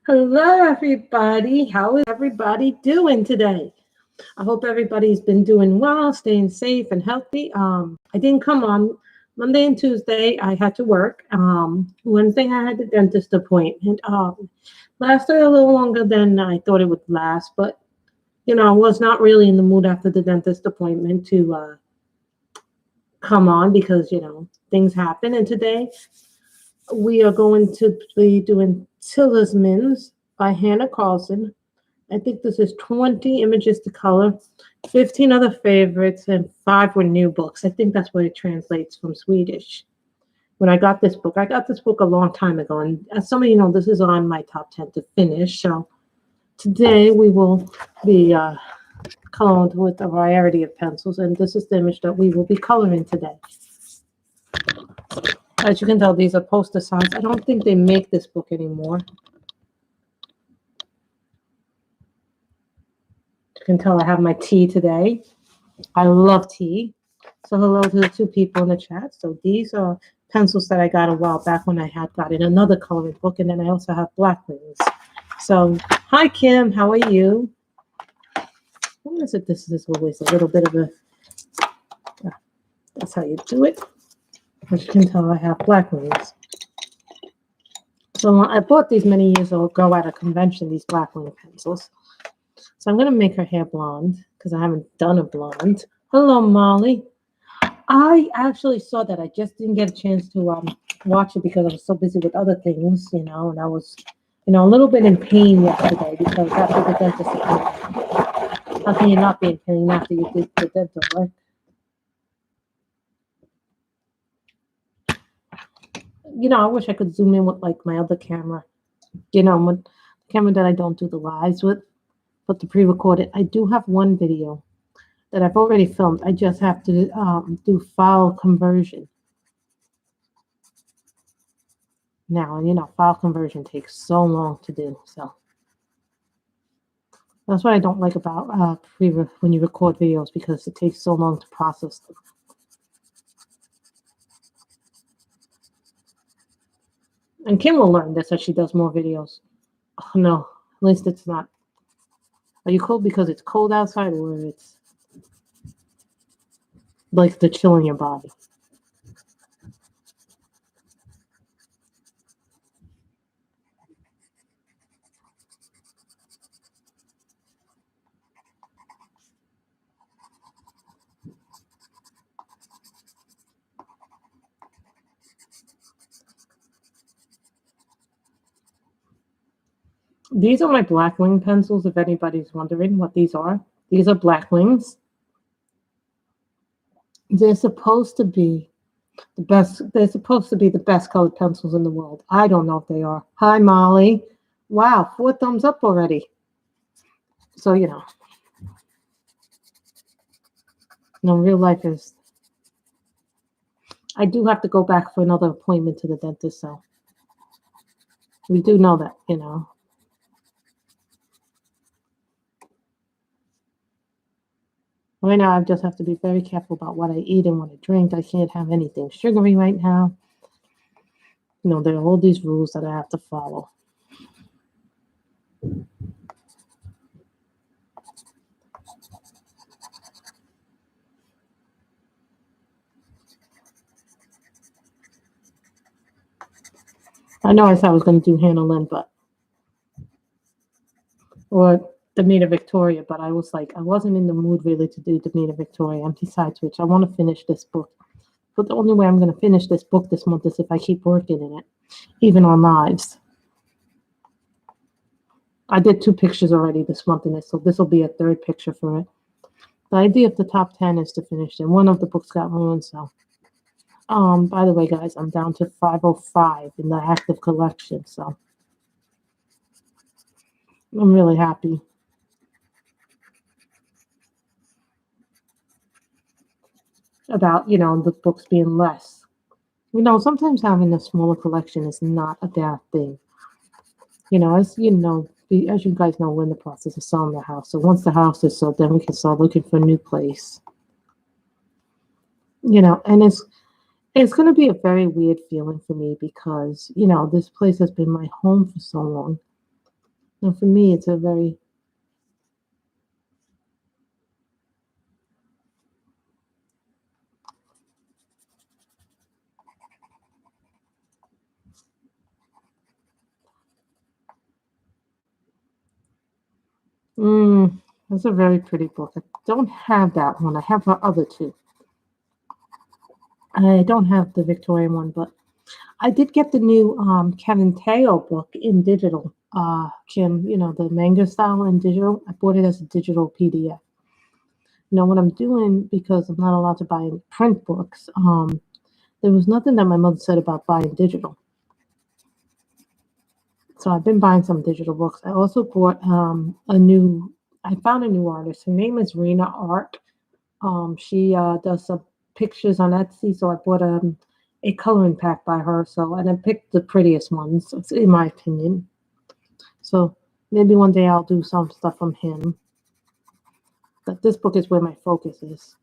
Hello, everybody. How is everybody doing today? I hope everybody's been doing well, staying safe and healthy. I didn't come on Monday and Tuesday. I had to work. Wednesday I had the dentist appointment. Lasted a little longer than I thought it would last, but I was not really in the mood after the dentist appointment to come on because things happen. And today we are going to be doing Tillsammans by Hanna Karlzon. I think this is 20 images to color, 15 other favorites, and 5 were new books. I think that's what it translates from Swedish. When I got this book a long time ago, and as some of you know, this is on my top 10 to finish. So today we will be colored with a variety of pencils, and this is the image that we will be coloring today. As you can tell, these are poster size. I don't think they make this book anymore. You can tell I have my tea today. I love tea. So hello to the 2 people in the chat. So these are pencils that I got a while back when I had gotten another coloring book. And then I also have black wings. So hi, Kim. How are you? What is it? This is always a little bit of a... That's how you do it. As you can tell, I have black wings. So I bought these many years ago at a convention, these black wing pencils. So I'm going to make her hair blonde because I haven't done a blonde. Hello, Molly. I actually saw that. I just didn't get a chance to watch it because I was so busy with other things, and I was, a little bit in pain yesterday because after the dentist appointment. How can you not be in pain after you did the dental work? I wish I could zoom in with like my other camera, with the camera that I don't do the lives with, but the pre-recorded. I do have one video that I've already filmed. I just have to do file conversion. Now, file conversion takes so long to do. So that's what I don't like about when you record videos, because it takes so long to process them. And Kim will learn this as she does more videos. Oh, no, at least it's not. Are you cold because it's cold outside, or it's like the chill in your body? These are my black wing pencils, if anybody's wondering what these are. These are black wings. They're supposed to be the best. They're supposed to be the best colored pencils in the world. I don't know if they are. Hi, Molly. Wow, 4 thumbs up already. So, real life is... I do have to go back for another appointment to the dentist, so we do know that, Right now, I just have to be very careful about what I eat and what I drink. I can't have anything sugary right now. There are all these rules that I have to follow. I know I said I was going to do Hannah Lynn, or Demeter Victoria, but I was like, I wasn't in the mood really to do Demeter Victoria. I'm besides which, I want to finish this book. But the only way I'm going to finish this book this month is if I keep working in it, even on lives. I did 2 pictures already this month in it, so this will be a 3rd picture for it. The idea of the top 10 is to finish it. One of the books got ruined, so. By the way, guys, I'm down to 505 in the active collection, so I'm really happy. About, the books being less. Sometimes having a smaller collection is not a bad thing. As you guys know, we're in the process of selling the house. So once the house is sold, then we can start looking for a new place. And it's going to be a very weird feeling for me because, this place has been my home for so long. And for me, it's a very that's a very pretty book. I don't have that one. I have the other two. I don't have the Victorian one, but I did get the new Kevin Teo book in digital. Kim, the manga style in digital. I bought it as a digital PDF. What I'm doing, because I'm not allowed to buy print books, there was nothing that my mother said about buying digital. So I've been buying some digital books. I also bought I found a new artist. Her name is Rena Art. She does some pictures on Etsy, so I bought a coloring pack by her. And I picked the prettiest ones, in my opinion. So maybe one day I'll do some stuff from him. But this book is where my focus is.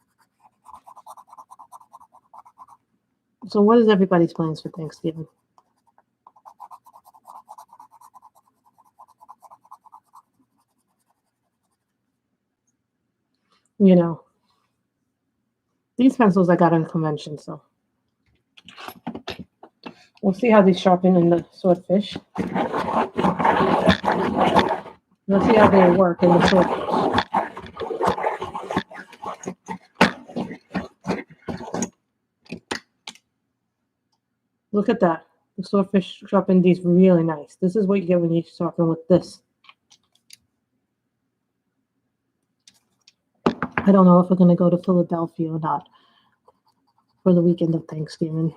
So what is everybody's plans for Thanksgiving? These pencils I got in convention, so we'll see how they sharpen in the swordfish. We'll see how they work in the swordfish. Look at that. The swordfish sharpened these really nice. This is what you get when you sharpen with this. I don't know if we're going to go to Philadelphia or not for the weekend of Thanksgiving.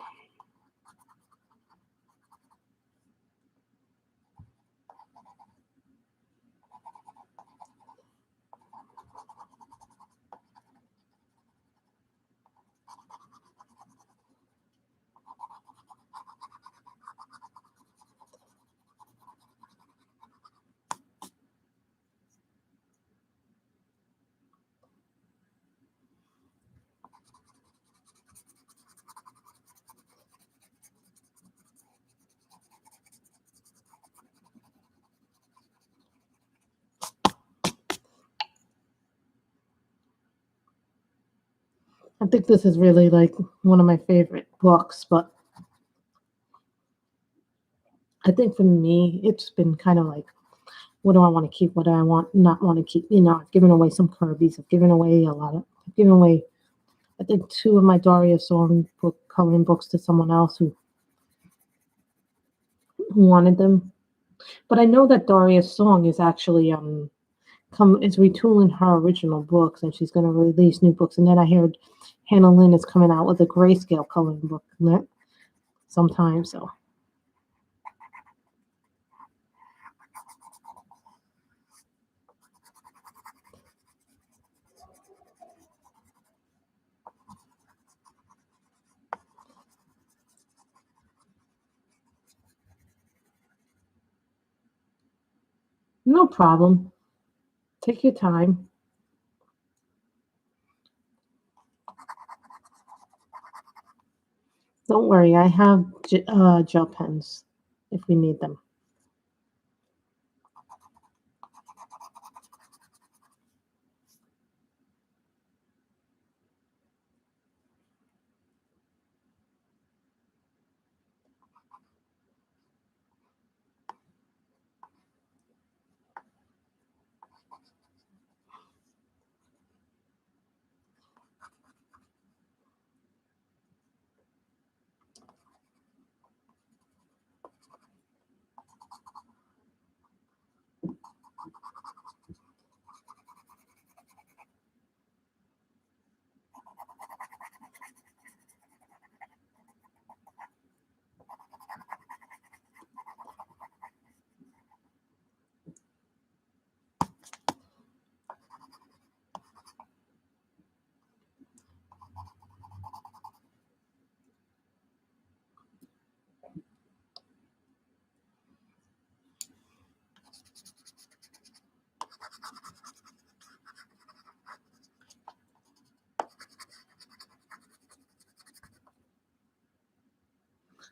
I think this is really like one of my favorite books, but I think for me, it's been kind of like, what do I want to keep? What do I not want to keep? I've given away some Kirby's. I've given away I've given away, I think, 2 of my Daria Song coloring books to someone else who wanted them. But I know that Daria Song is actually is retooling her original books, and she's going to release new books. And then I heard Hannah Lynn is coming out with a grayscale coloring book sometime. So no problem. Take your time. Don't worry, I have gel pens if we need them.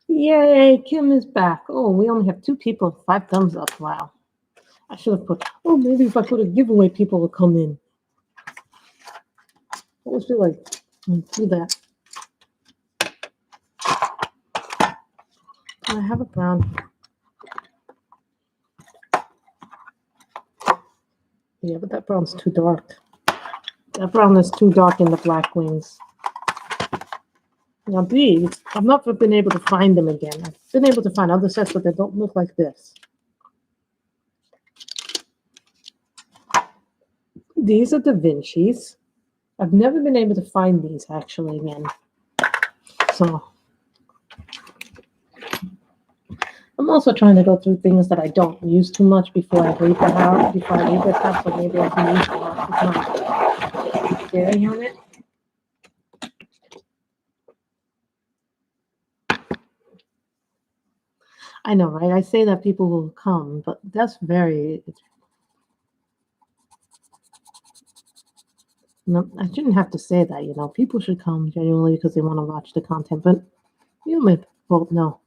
Yay, Kim is back. Oh, we only have 2 people, 5 thumbs up. Wow. I should have put, oh, maybe if I put a giveaway, people will come in. What would feel like? Do that. I have a brown. Yeah, but that brown's too dark. That brown is too dark in the black wings. Now these, I've not been able to find them again. I've been able to find other sets, but they don't look like this. These are Da Vinci's. I've never been able to find these actually again. So I'm also trying to go through things that I don't use too much before I leave the house, before I leave this house, so maybe I can use the dairy on it. I know, right? I say that people will come, but that's very... No, I shouldn't have to say that, you know. People should come genuinely because they want to watch the content, but you may both know.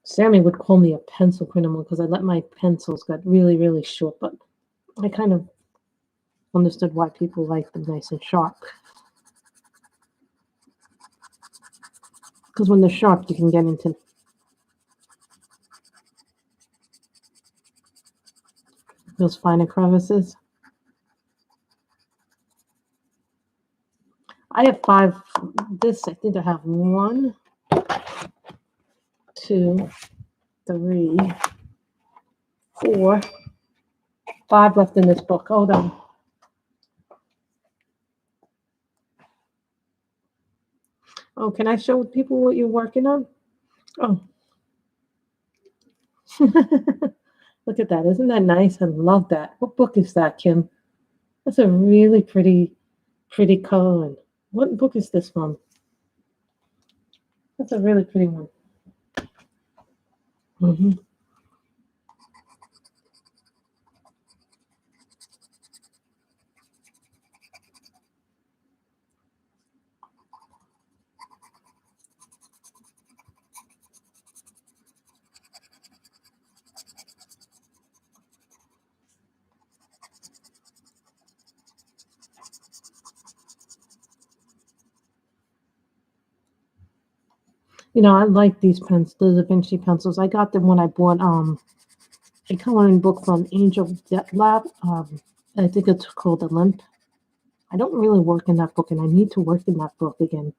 Sammy would call me a pencil criminal because I let my pencils get really, really short, but I kind of understood why people like them nice and sharp. Because when they're sharp, you can get into those finer crevices. I have 5. This, I think I have 1, 2, 3, 4, 5 left in this book. Hold on. Oh, can I show people what you're working on? Oh. Look at that. Isn't that nice? I love that. What book is that, Kim? That's a really pretty color. What book is this from? That's a really pretty one. Mm-hmm. You know, I like these pens, the Da Vinci pencils. I got them when I bought a coloring book from Angel Debt Lab. I think it's called Olymp. I don't really work in that book, and I need to work in that book again.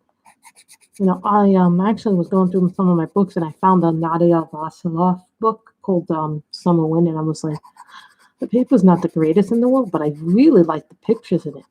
You know, I actually was going through some of my books, and I found a Nadia Vasilov book called Summer Wind, and I was like, the paper's not the greatest in the world, but I really like the pictures in it.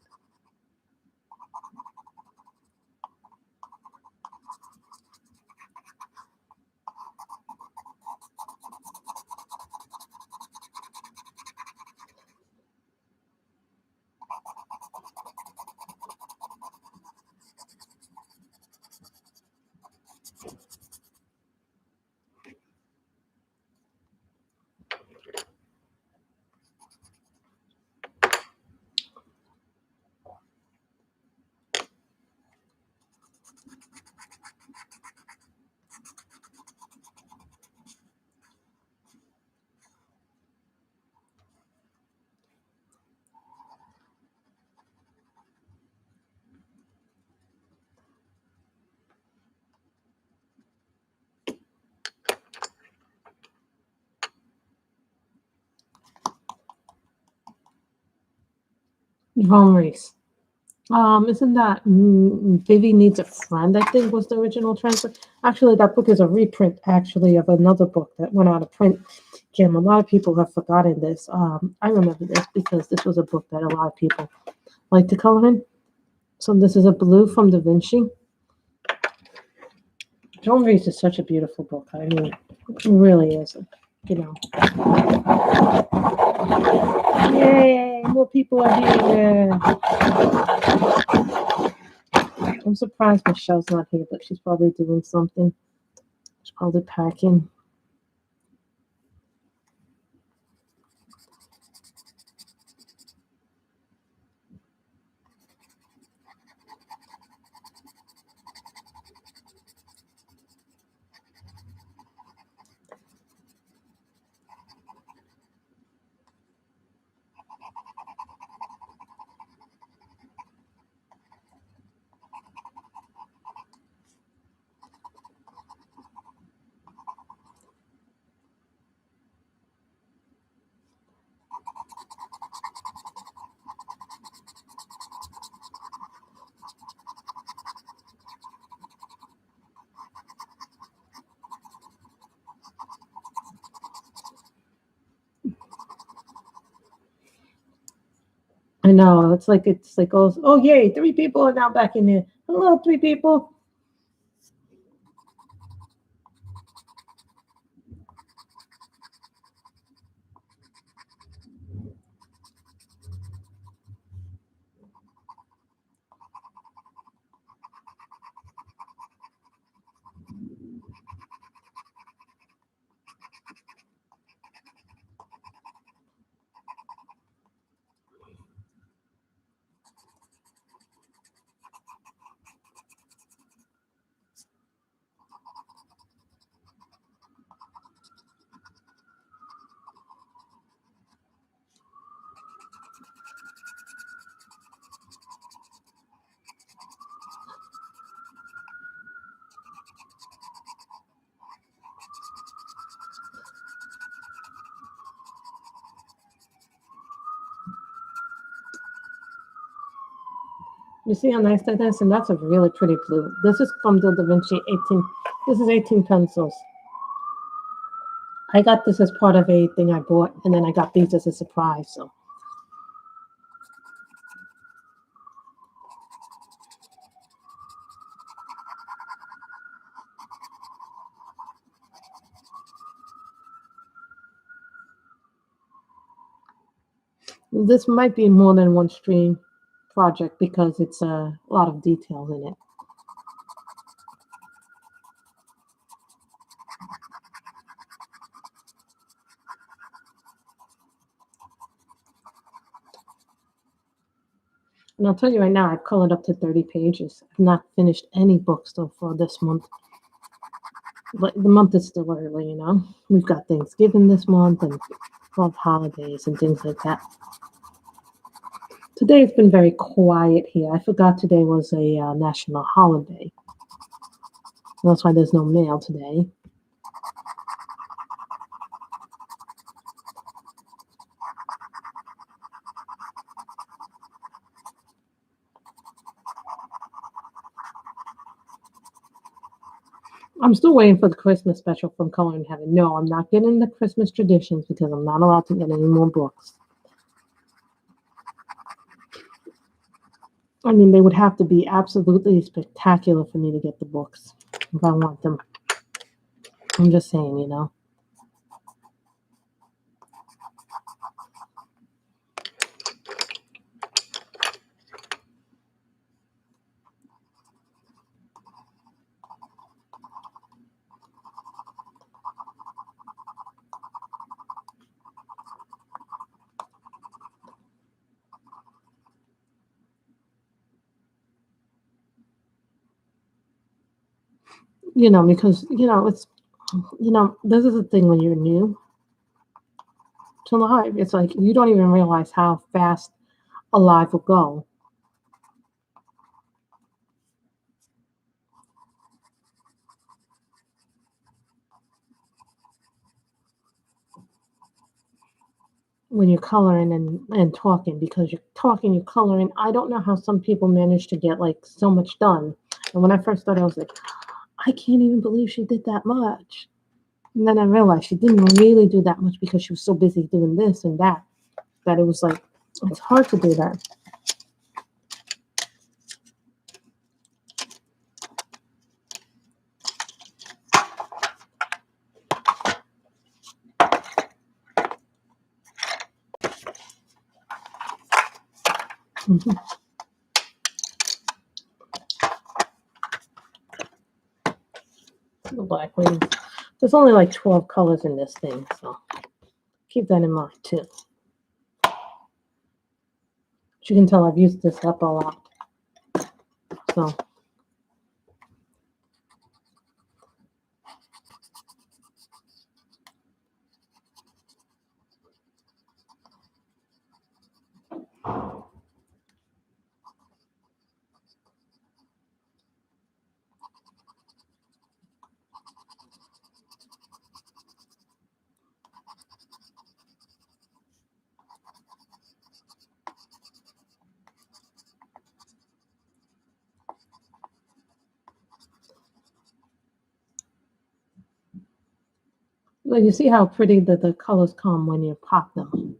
Wrong race. Isn't that Vivi Needs a Friend, I think was the original transfer. Actually, that book is a reprint, actually, of another book that went out of print. Kim, a lot of people have forgotten this. I remember this because this was a book that a lot of people like to color in. So this is a blue from Da Vinci. Joan Reese is such a beautiful book. I mean, it really is. You know. Yay! More people are here. I'm surprised Michelle's not here, but she's probably doing something. She's probably packing. I know. It's like oh yay, 3 people are now back in there. Hello, 3 people. You see how nice that is? And that's a really pretty blue. This is from the Da Vinci 18. This is 18 pencils. I got this as part of a thing I bought, and then I got these as a surprise. So this might be more than one stream project because it's a lot of details in it. And I'll tell you right now, I've colored up to 30 pages. I've not finished any books so far this month. But the month is still early, you know. We've got Thanksgiving this month and love holidays and things like that. Today it's been very quiet here. I forgot today was a national holiday. That's why there's no mail today. I'm still waiting for the Christmas special from Color in Heaven. No, I'm not getting the Christmas traditions because I'm not allowed to get any more books. I mean, they would have to be absolutely spectacular for me to get the books if I want them. I'm just saying, you know. You know, because, you know, it's, you know, this is the thing when you're new to live. It's like you don't even realize how fast a live will go. When you're coloring and talking because you're talking, you're coloring. I don't know how some people manage to get like so much done. And when I first started, I was like, I can't even believe she did that much. And then I realized she didn't really do that much because she was so busy doing this and that, that it was like, it's hard to do that. Mhm. The black lady. There's only like 12 colors in this thing, so keep that in mind too. As you can tell, I've used this up a lot. So well, you see how pretty the colors come when you pop them.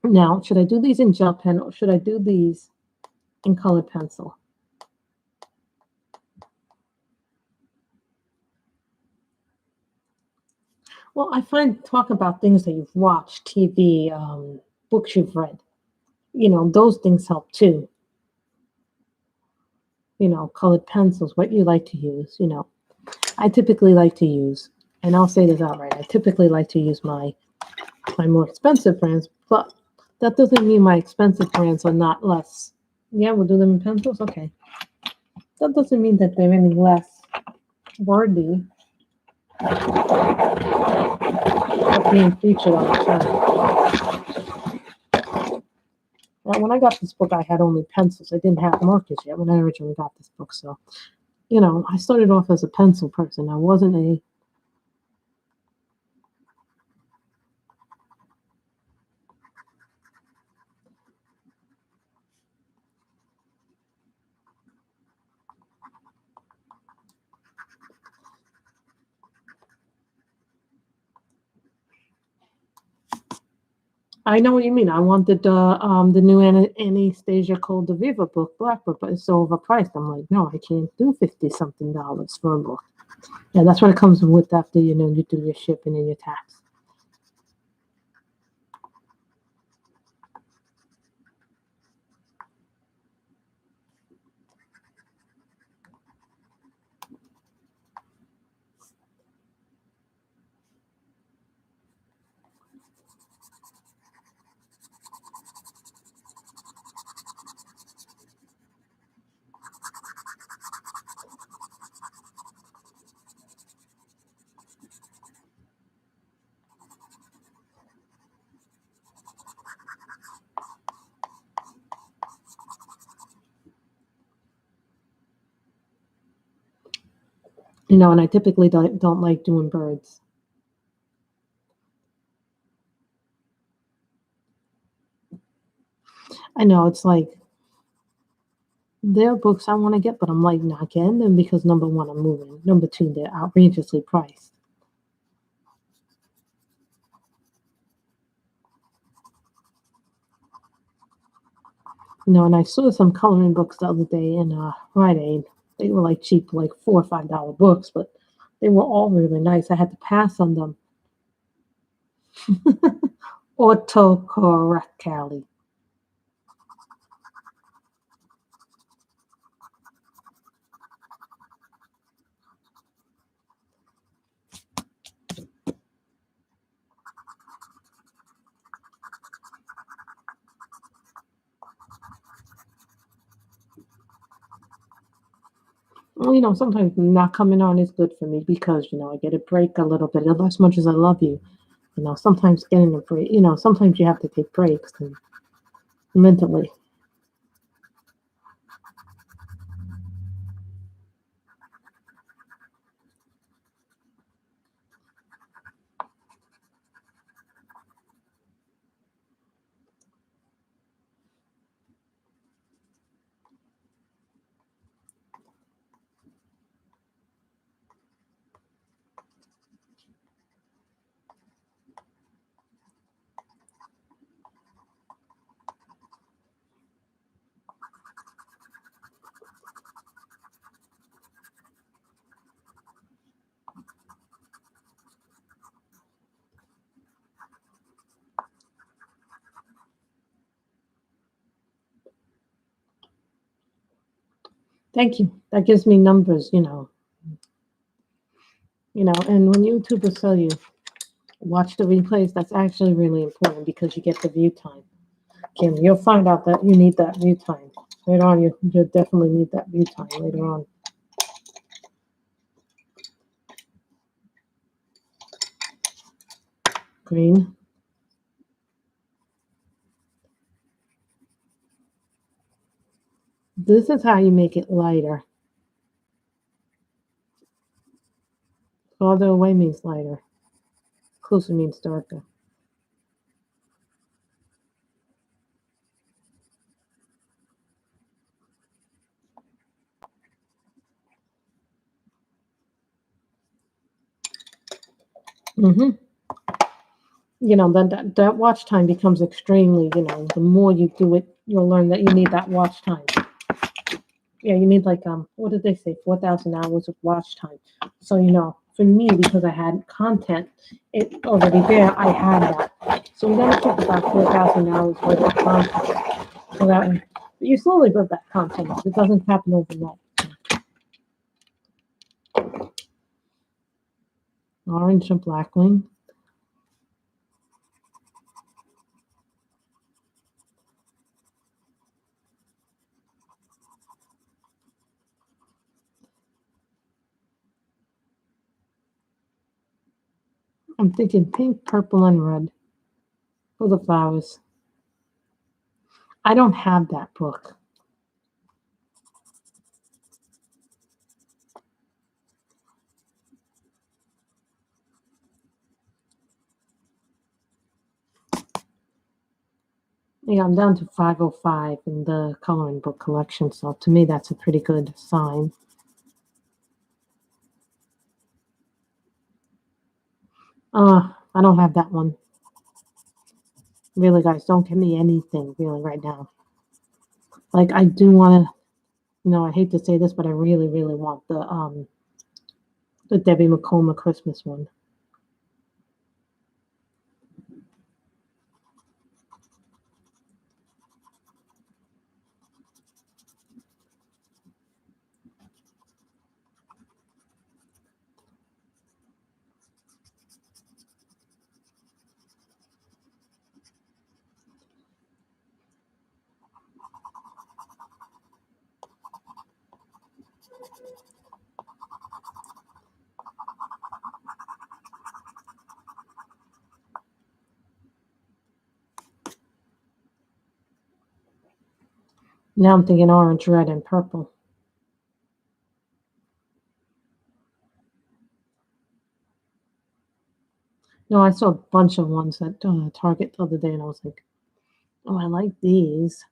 Now, should I do these in gel pen or should I do these in colored pencil? Well, I find talk about things that you've watched, TV, books you've read. Those things help too. Colored pencils, what you like to use. I typically like to use, and I'll say this outright, I typically like to use my more expensive brands, but that doesn't mean my expensive brands are not less. Yeah, we'll do them in pencils? Okay. That doesn't mean that they're any less worthy of being featured on the channel. Now, when I got this book, I had only pencils. I didn't have markers yet when I originally got this book. So, I started off as a pencil person. I wasn't a I know what you mean. I wanted the new Anastasia Cole DeViva book, Black Book, but it's so overpriced. I'm like, no, I can't do $50-something for a book. Yeah, that's what it comes with after you do your shipping and your tax. And I typically don't like doing birds. I know it's like there are books I want to get, but I'm like not getting them because number one, I'm moving. Number two, they're outrageously priced. And I saw some coloring books the other day in Rite Aid. They were like cheap, like $4 or $5 books, but they were all really nice. I had to pass on them. Autocorrect, Callie. Well, sometimes not coming on is good for me because, I get a break a little bit. As much as I love you, sometimes getting a break, sometimes you have to take breaks and mentally. Thank you. That gives me numbers, and when YouTubers tell you watch the replays, that's actually really important because you get the view time. Kim, you'll find out that you need that view time. Later on, you'll definitely need that view time later on. Green. This is how you make it lighter. Farther away means lighter. Closer means darker. then that watch time becomes extremely, the more you do it, you'll learn that you need that watch time. Yeah, you need like what did they say? 4,000 hours of watch time. So for me, because I had content it already there, I had that. So we gotta keep about 4,000 hours worth of content. So that way, but you slowly build that content up. It doesn't happen overnight. Orange and Blackwing. I'm thinking pink, purple, and red for the flowers. I don't have that book. Yeah, I'm down to 505 in the coloring book collection, so to me that's a pretty good sign. I don't have that one. Really, guys, don't give me anything really right now. Like I do want to, I hate to say this, but I really, really want the Debbie McComa Christmas one. Now I'm thinking orange, red, and purple. No, I saw a bunch of ones at Target the other day, and I was like, oh, I like these.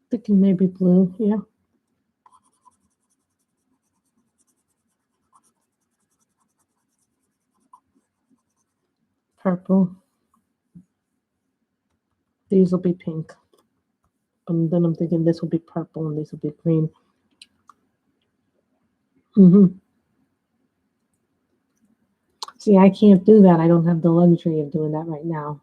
Thinking maybe blue, yeah. Purple. These will be pink. And then I'm thinking this will be purple and these will be green. See, I can't do that. I don't have the luxury of doing that right now.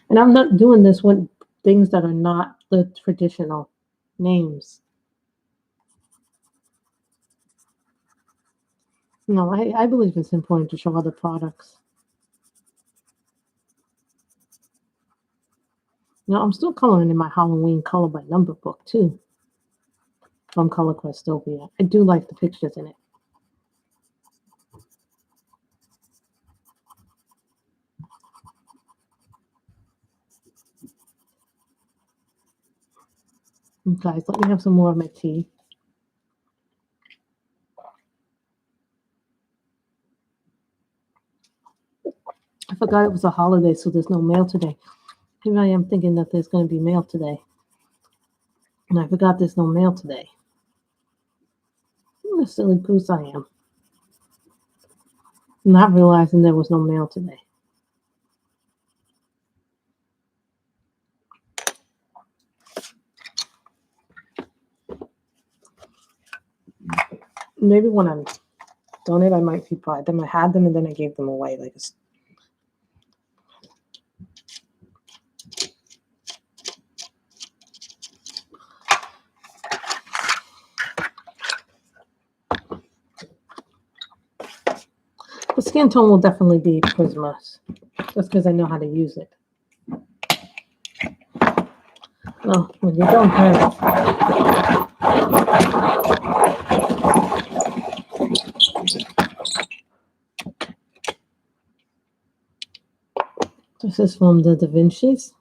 And I'm not doing this with things that are not the traditional names. No, I believe it's important to show other products. I'm still coloring in my Halloween color by number book too from Color Questopia. I do like the pictures in it. Guys, let me have some more of my tea. I forgot it was a holiday, so there's no mail today. Here I am thinking that there's going to be mail today. And I forgot there's no mail today. What a silly goose I am. Not realizing there was no mail today. Maybe when I'm done it, I might buy them. I had them and then I gave them away. The skin tone will definitely be Prisma's. just because I know how to use it. Well, when you don't have this is from the Da Vinci's.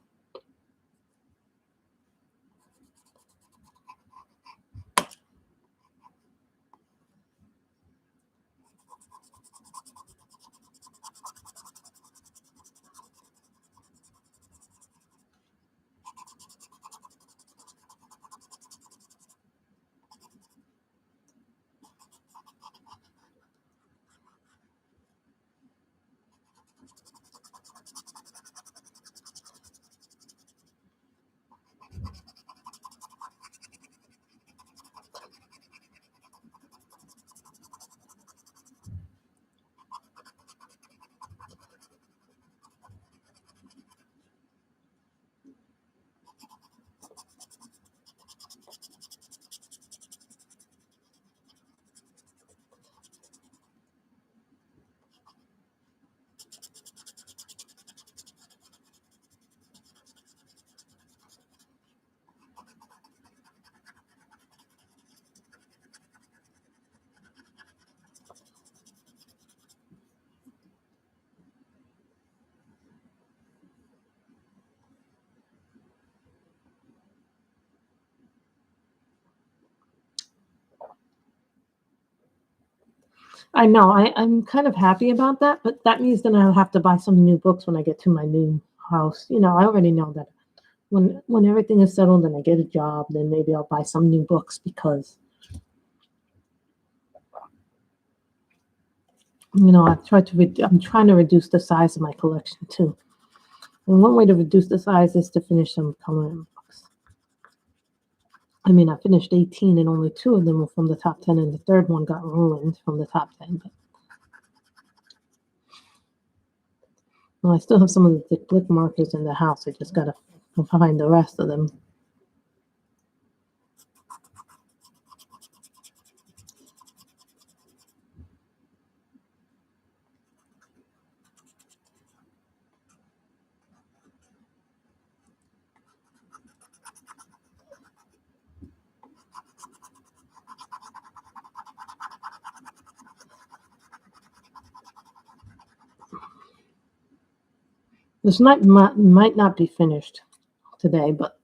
I know I'm kind of happy about that, but that means then I'll have to buy some new books when I get to my new house. You know, I already know that when everything is settled and I get a job, then maybe I'll buy some new books because you know I'm trying to reduce the size of my collection too. And one way to reduce the size is to finish some coloring books. I mean, I finished 18 and only 2 of them were from the top 10, and the third one got ruined from the top 10. But well, I still have some of the thick blick markers in the house. I just gotta find the rest of them. This might not be finished today, but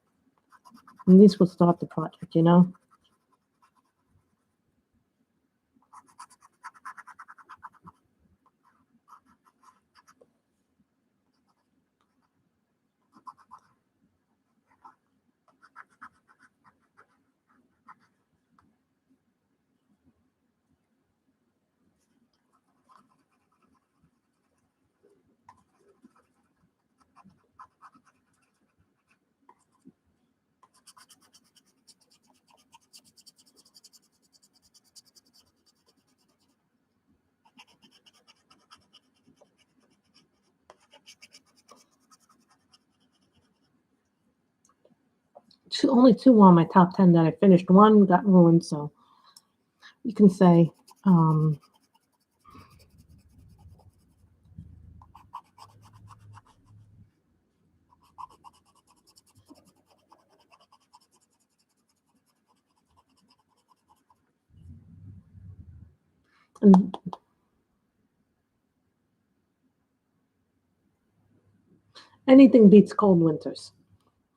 at least we'll start the project, you know? Only 2 on my top 10 that I finished. One got ruined, so you can say and anything beats cold winters.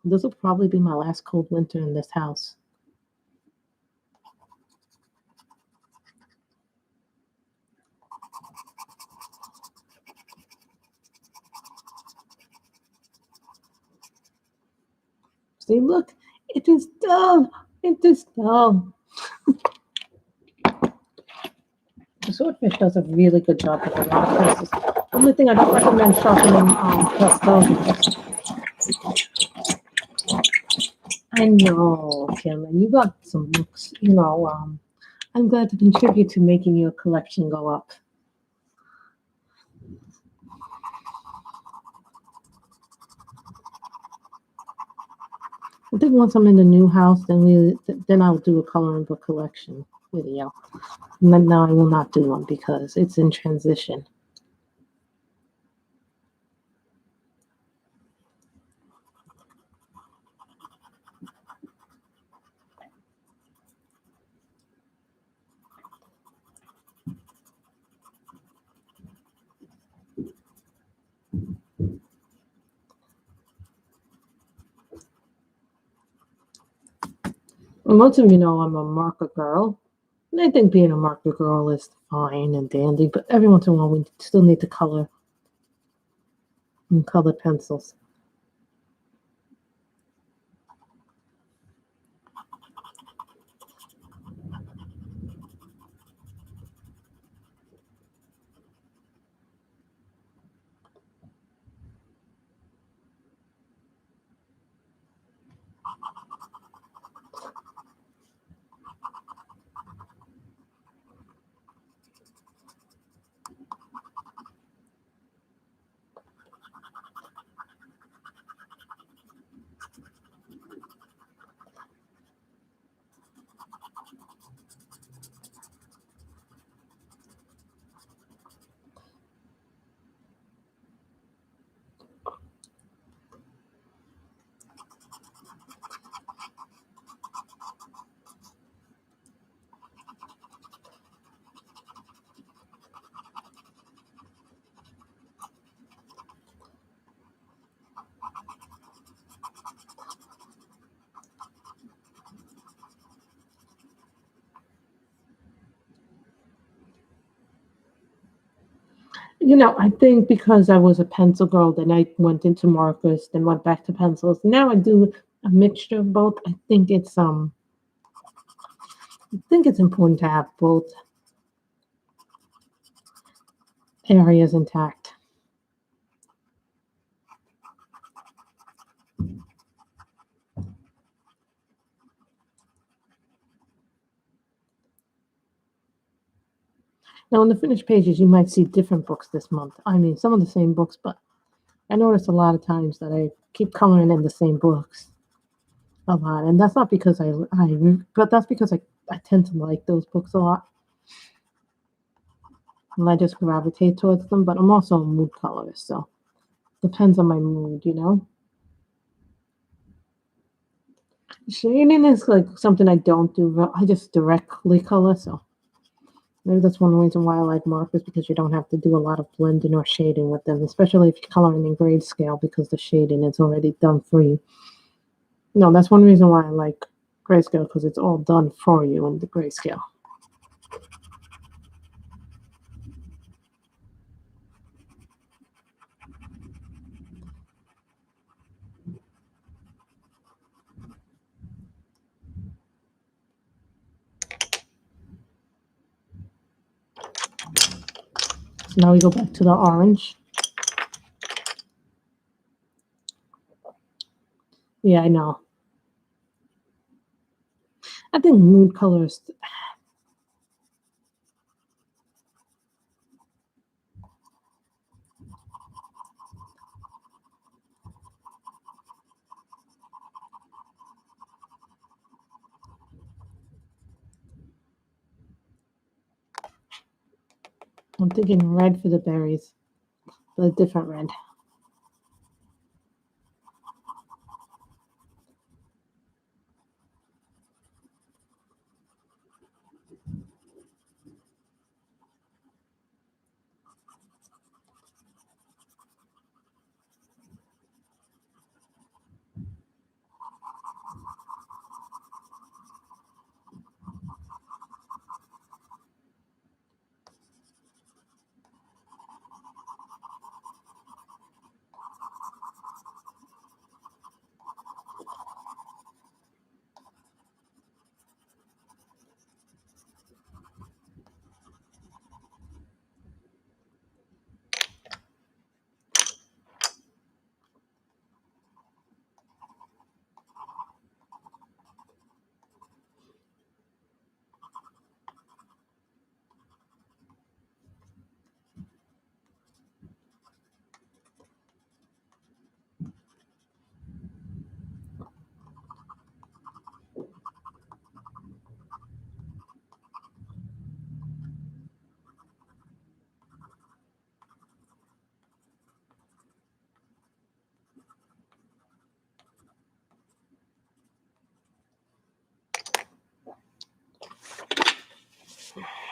This will probably be my last cold winter in this house. See, look, it is dull. It is dull. The swordfish does a really good job with a lot of places. The only thing I don't recommend sharpening pastels. I know, Kim, and you got some books. You know, I'm glad to contribute to making your collection go up. I think once I'm in the new house, then I'll do a coloring book collection video. And then now I will not do one because it's in transition. Most of you know I'm a marker girl. And I think being a marker girl is fine and dandy, but every once in a while we still need to color and color pencils. I think because I was a pencil girl, then I went into markers, then went back to pencils. Now I do a mixture of both. I think it's important to have both areas intact. Now, on the finished pages, you might see different books this month. I mean, some of the same books, but I notice a lot of times that I keep coloring in the same books a lot, and that's not because but that's because I tend to like those books a lot, and I just gravitate towards them. But I'm also a mood colorist, so depends on my mood. Shading is like something I don't do. I just directly color, so maybe that's one reason why I like markers because you don't have to do a lot of blending or shading with them, especially if you're coloring in grayscale because the shading is already done for you. No, that's one reason why I like grayscale because it's all done for you in the grayscale. So now we go back to the orange. Yeah, I know. I think mood colors. I'm thinking red for the berries, but a different red.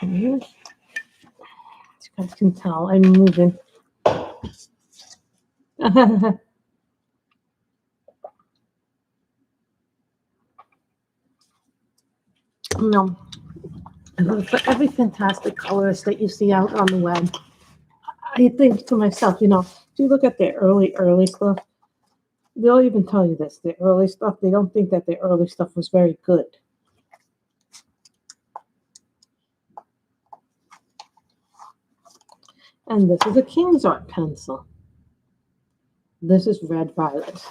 Mhm. As you guys can tell, I'm moving. You know, for every fantastic colorist that you see out on the web, I think to myself, if you look at the early stuff, they'll even tell you this. The early stuff, they don't think that the early stuff was very good. And this is a King's Art pencil. This is red violet.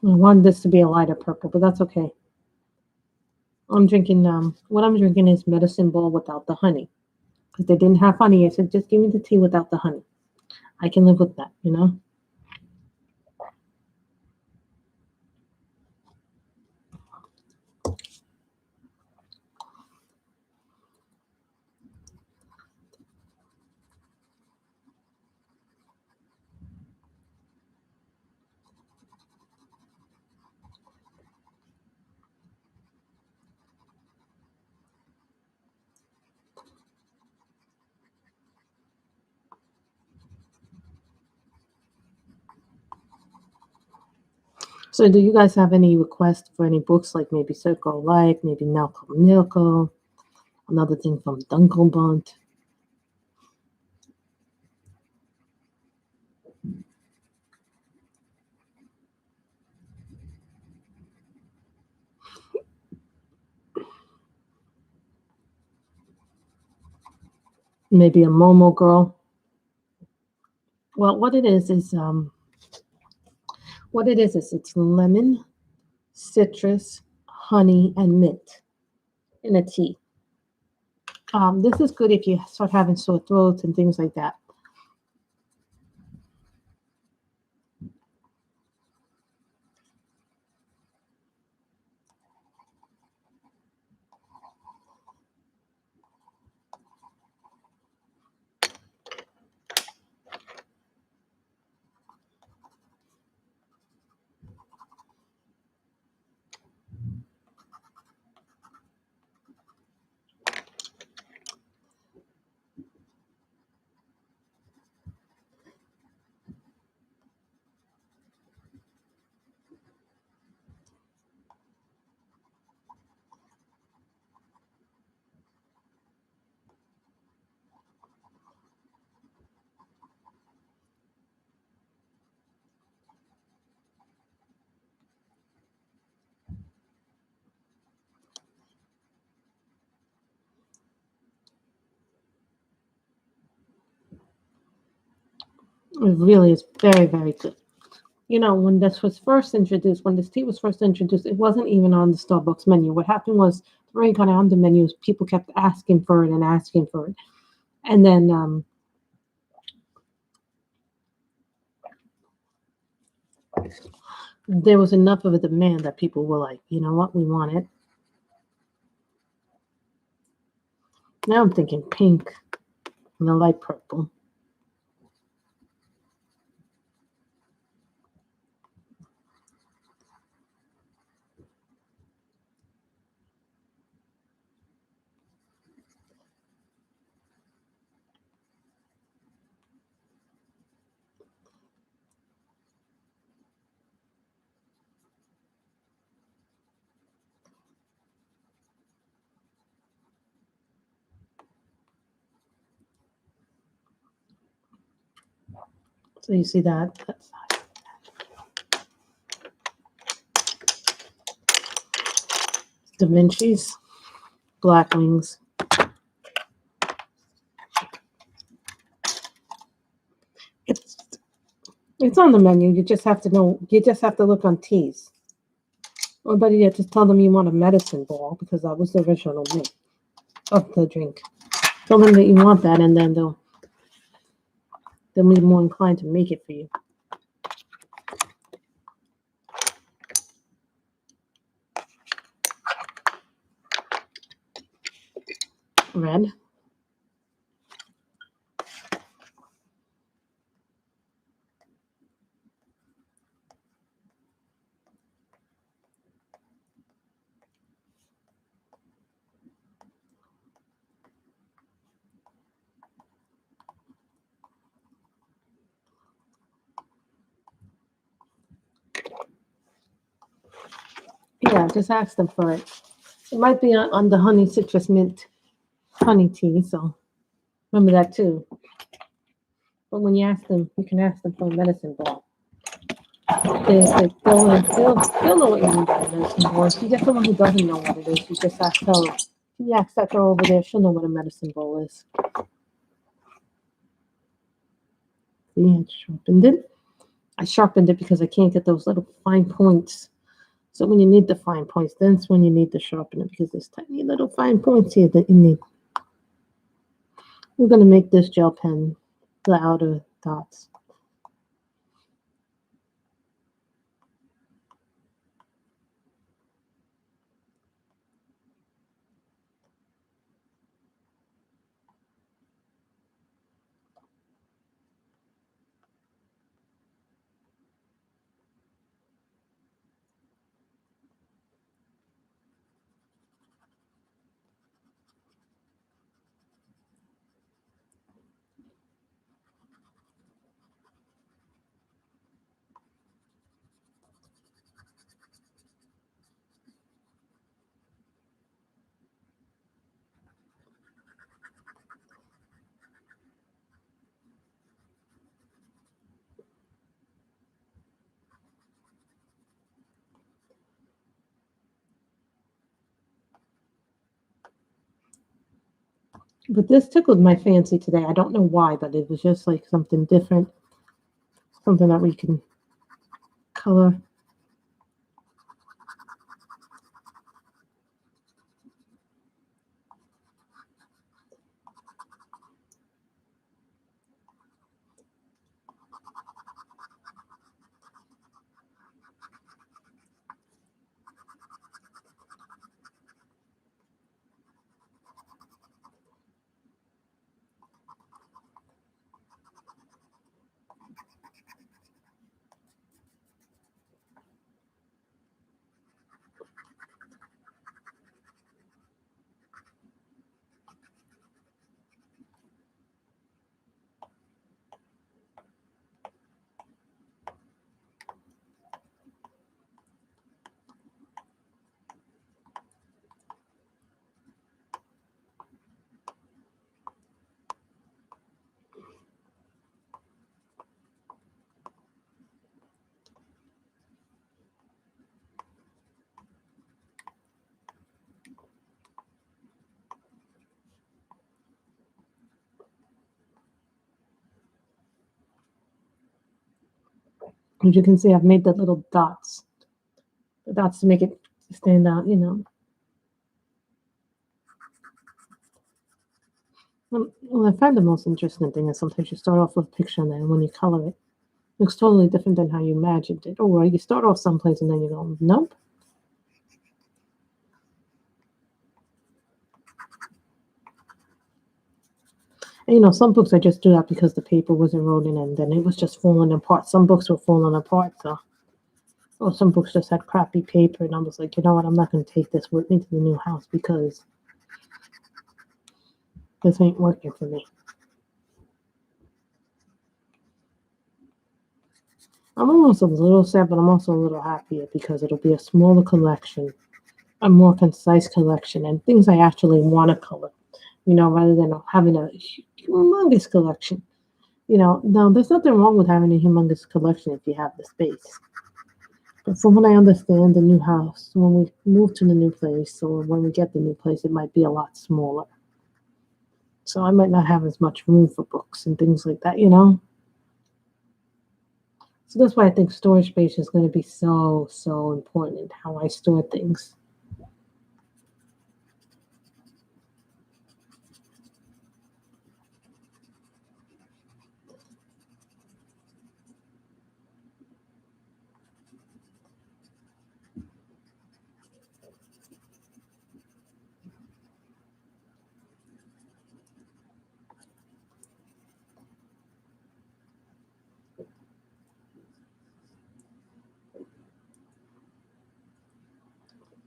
I wanted this to be a lighter purple, but that's okay. I'm drinking, what I'm drinking is medicine ball without the honey. Because they didn't have honey. I said, just give me the tea without the honey. I can live with that, So do you guys have any requests for any books, like maybe Circle of Life, maybe Nilko, another thing from Dunkelbund? Maybe a Momo Girl? Well, what it is it's lemon, citrus, honey, and mint in a tea. This is good if you start having sore throats and things like that. It really is very, very good. When this was first introduced, when this tea was first introduced, it wasn't even on the Starbucks menu. What happened was, when it got on the menus, people kept asking for it and asking for it. And then there was enough of a demand that people were like, you know what, we want it. Now I'm thinking pink and a light purple. So you see that? That's Da Vinci's Black Wings. It's on the menu. You just have to know. You just have to look on teas. Or better yet, just tell them you want a medicine ball, because that was the original name of the drink. Tell them that you want that, and then they'll be more inclined to make it for you. Red. Yeah, just ask them for it. It might be on the honey citrus mint honey tea, so remember that too. But when you ask them, you can ask them for a medicine ball. They'll know what you mean by a medicine ball. If you get someone who doesn't know what it is, you just ask her. You ask that girl over there, she'll know what a medicine ball is. See, I sharpened it. I sharpened it because I can't get those little fine points. So when you need the fine points, that's when you need to sharpen it because there's tiny little fine points here that you need. We're going to make this gel pen the outer dots. But this tickled my fancy today. I don't know why, but it was just like something different, something that we can color. As you can see, I've made the little dots. The dots to make it stand out, you know. Well, I find the most interesting thing is sometimes you start off with a picture and then when you color it, it looks totally different than how you imagined it. Or you start off someplace and then you go, nope. And, you know, some books I just do that because the paper wasn't rolling and then it was just falling apart. Some books were falling apart, so. Or some books just had crappy paper, and I was like, you know what, I'm not going to take this with me to the new house because this ain't working for me. I'm almost a little sad, but I'm also a little happier because it'll be a smaller collection, a more concise collection, and things I actually want to color, you know, rather than having a humongous collection. You know, no, there's nothing wrong with having a humongous collection if you have the space. But from what I understand, the new house, when we move to the new place or when we get the new place, it might be a lot smaller. So I might not have as much room for books and things like that, you know? So that's why I think storage space is going to be so, so important in how I store things.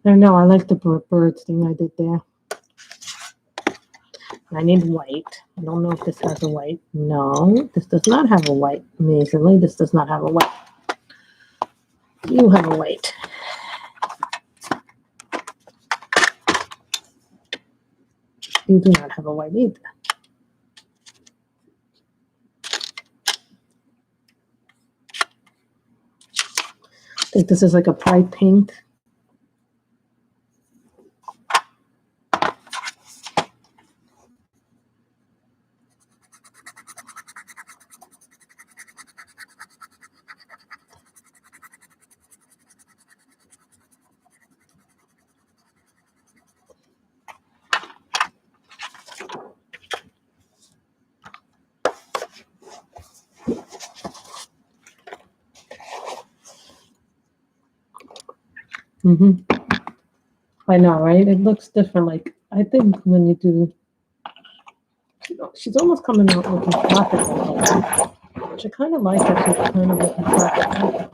I know, I like the birds thing I did there. I need white. I don't know if this has a white. No, this does not have a white. Amazingly, this does not have a white. You have a white. You do not have a white either. I think this is like a bright pink. I know, right? It looks different. Like, I think when you do, she's almost coming out looking classical, which I kind of like that she's kind of looking classical.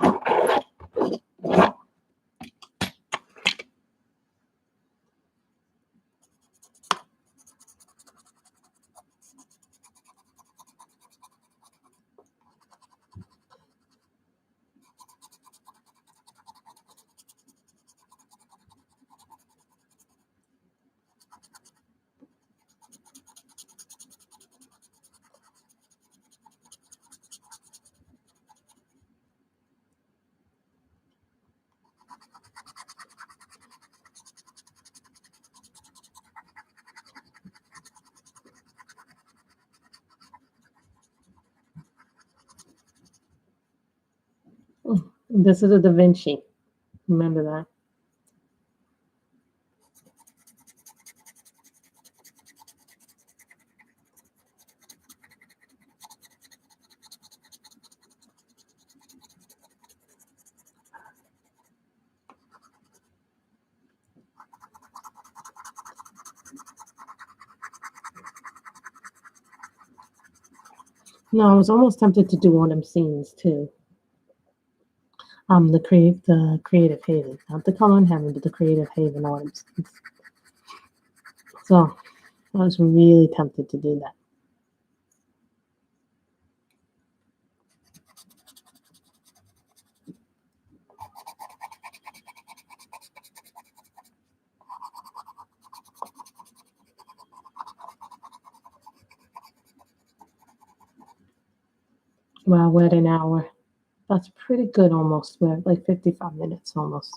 This is a Da Vinci. Remember that. No, I was almost tempted to do one of them scenes too. The creative haven, not the color in heaven, but the creative haven autumn scenes. So I was really tempted to do that. Wow, we're at an hour. That's pretty good almost. We're like 55 minutes almost.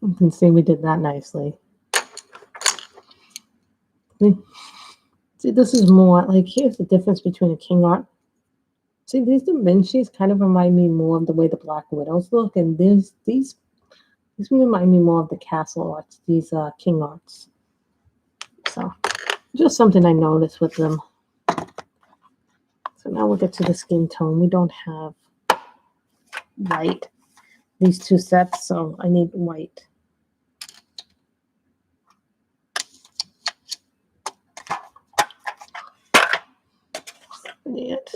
You can see we did that nicely. See, this is more like, here's the difference between a king art. See, these Da Vinci's kind of remind me more of the way the Black Widows look, and these remind me more of the castle arts, these king arts. So, just something I noticed with them. So now we'll get to the skin tone. We don't have white, these two sets, so I need white. It.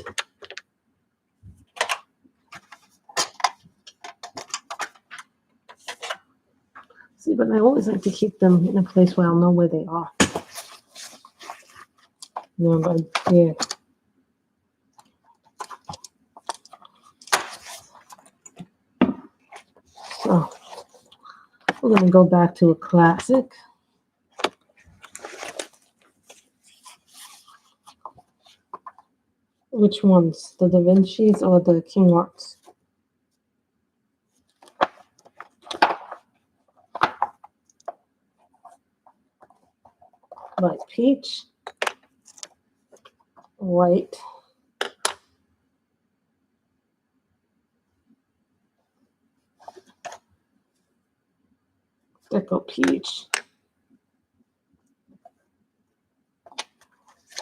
See, but I always like to keep them in a place where I'll know where they are. Right here. So we're going to go back to a classic. Which ones? The Da Vinci's or the King Arts? Light peach. White. Deco peach.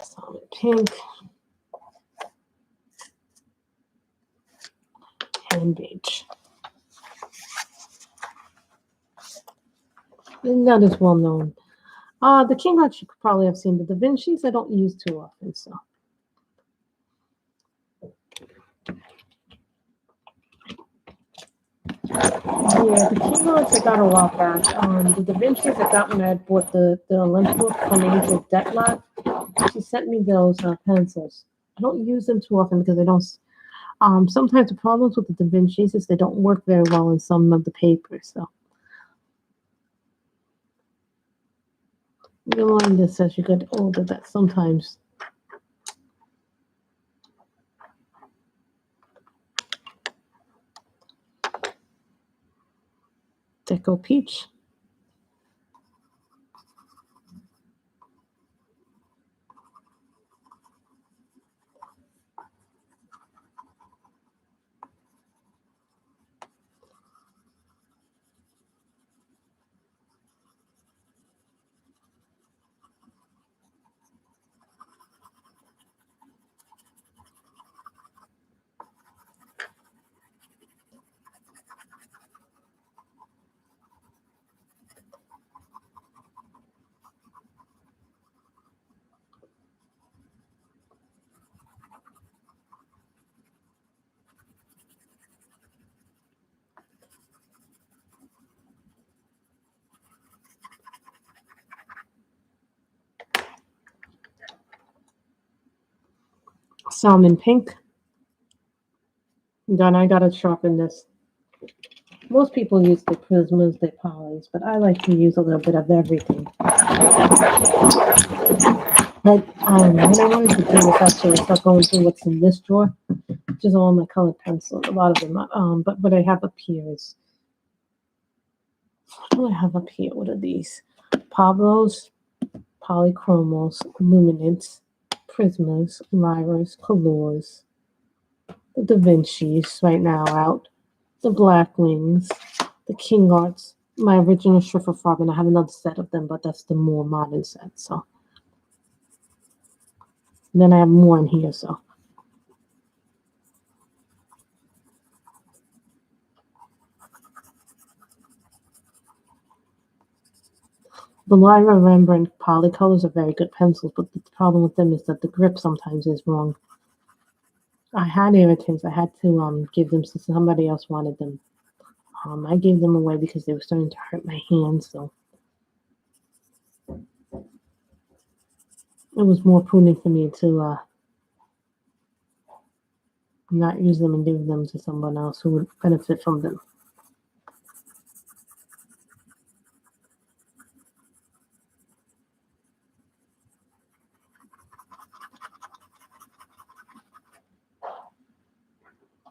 So pink, and beige. Not as well known. The King Arts you could probably have seen. The Da Vinci's I don't use too often, so. Yeah, the King Arts I got a while back. The Da Vinci's I got when I had bought the Olympic from Angel Debt Lot. She sent me those pencils. I don't use them too often because I don't. Sometimes the problems with the Da Vinci's is they don't work very well in some of the papers. So you learn this as you get older that sometimes. Deco Peach. Salmon pink. Then I gotta sharpen this. Most people use the Prismas, the polys, but I like to use a little bit of everything. But what I wanted to do was actually start going through what's in this drawer, which is all my colored pencils. A lot of them. But what I have up here is. What do I have up here? What are these? Pablo's, Polychromos, Luminance, Prismas, Lyras, Colors, the Da Vinci's right now out, the Black Wings, the King Arts, my original Schrift Frog, and I have another set of them, but that's the more modern set. So and then I have more in here. So the Lyra Rembrandt Polycolors are very good pencils, but the problem with them is that the grip sometimes is wrong. I had irritants. I had to give them to somebody else wanted them. I gave them away because they were starting to hurt my hands, so it was more prudent for me to not use them and give them to someone else who would benefit from them.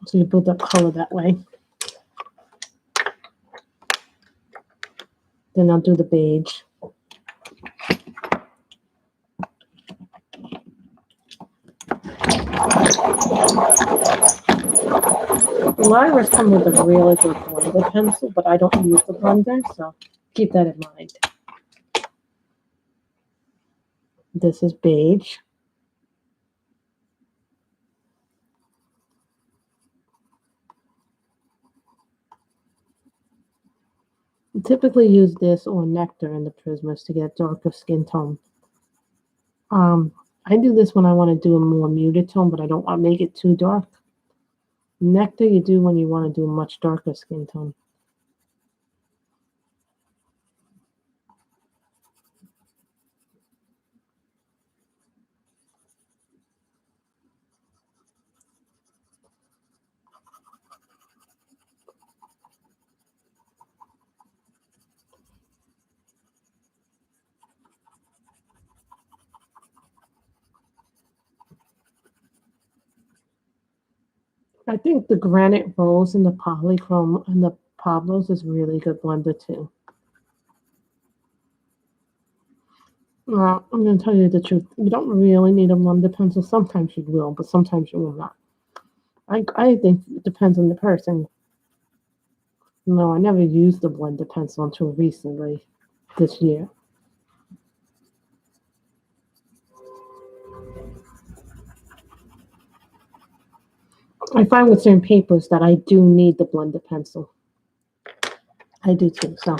So you build up color that way. Then I'll do the beige. The Lyras come with a really good blender pencil, but I don't use the blender, so keep that in mind. This is beige. I typically use this or Nectar in the Prismas to get darker skin tone. I do this when I want to do a more muted tone, but I don't want to make it too dark. Nectar you do when you want to do a much darker skin tone. I think the Granite Rose and the Polychrome and the Pablo's is really good blender too. I'm going to tell you the truth. You don't really need a blender pencil. Sometimes you will, but sometimes you will not. I think it depends on the person. No, I never used the blender pencil until recently this year. I find with certain papers that I do need the blended pencil. I do too. So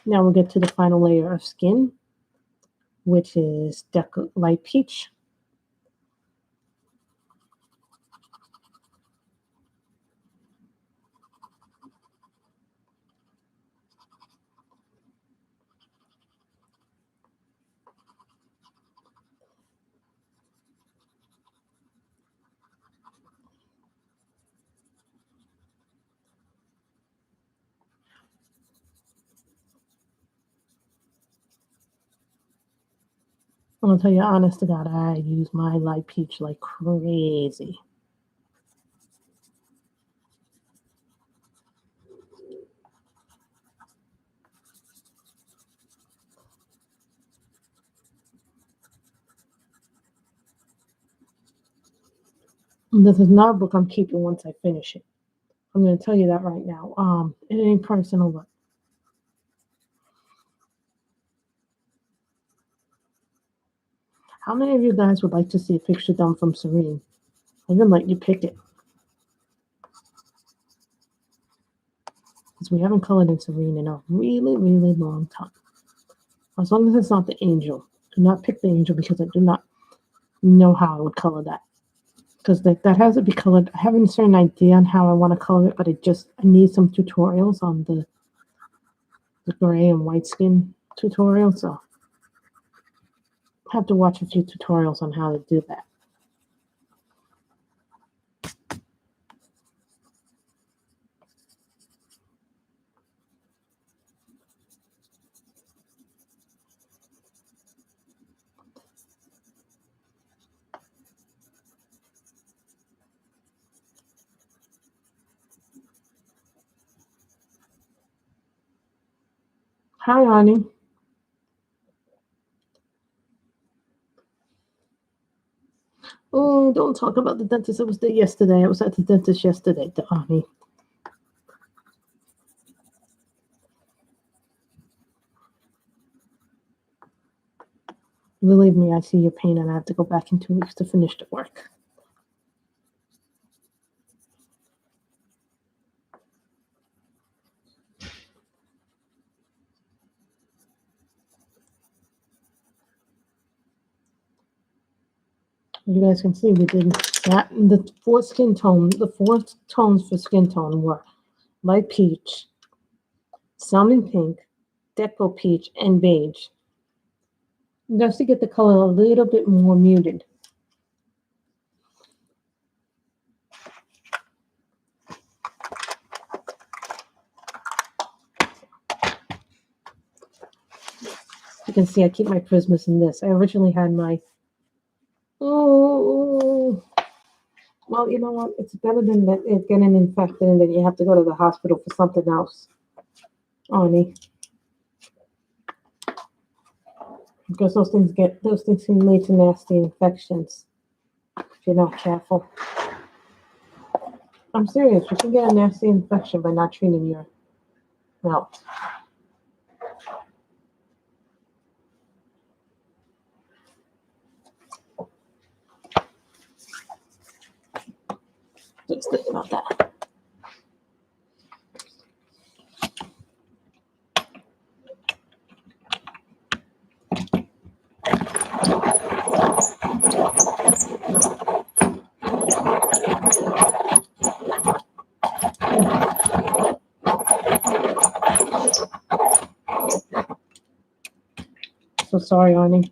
now we'll get to the final layer of skin, which is light peach. I'm gonna tell you honest to God, I use my light peach like crazy. And this is not a book I'm keeping once I finish it. I'm gonna tell you that right now. It ain't personal, but how many of you guys would like to see a picture done from Serene? I even let you pick it. Because we haven't colored in Serene in a really, really long time. As long as it's not the angel. Do not pick the angel because I do not know how I would color that. Because that has to be colored. I have a certain idea on how I want to color it, but I need some tutorials on the gray and white skin tutorial. So I have to watch a few tutorials on how to do that. Hi, Ani. Oh, don't talk about the dentist. I was there yesterday. I was at the dentist yesterday, Ani. Believe me, I see your pain, and I have to go back in 2 weeks to finish the work. You guys can see we did that. The four tones for skin tone were light peach, salmon pink, deco peach, and beige. Just to get the color a little bit more muted. You can see I keep my Prismas in this. I originally had my, well, you know what? It's better than that it getting infected and then you have to go to the hospital for something else, Ani. Because those things can lead to nasty infections if you're not careful. I'm serious. You can get a nasty infection by not treating your mouth. Just think about that. So sorry, Arnie.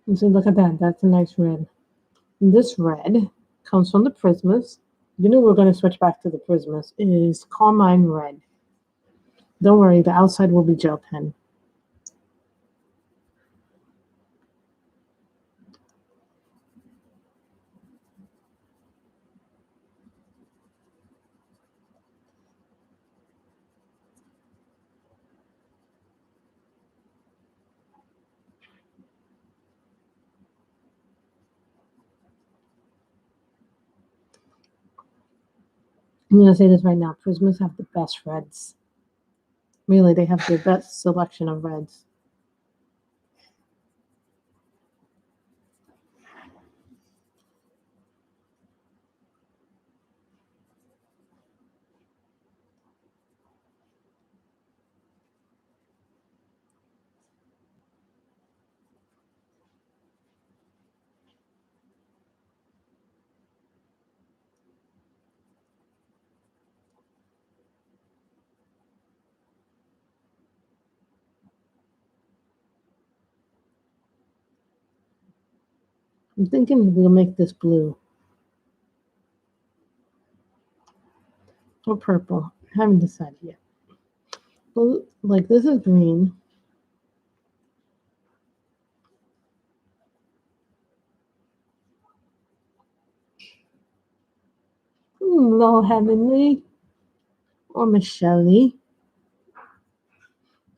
And so look at that. That's a nice red. And this red comes from the Prismas. You know we're going to switch back to the Prismas. It is Carmine Red. Don't worry, the outside will be gel pen. I'm going to say this right now. Prismas have the best reds. Really, they have the best selection of reds. I'm thinking we'll make this blue or purple. I haven't decided yet. Blue, like this is green. Hello, Heavenly. Or Michelle.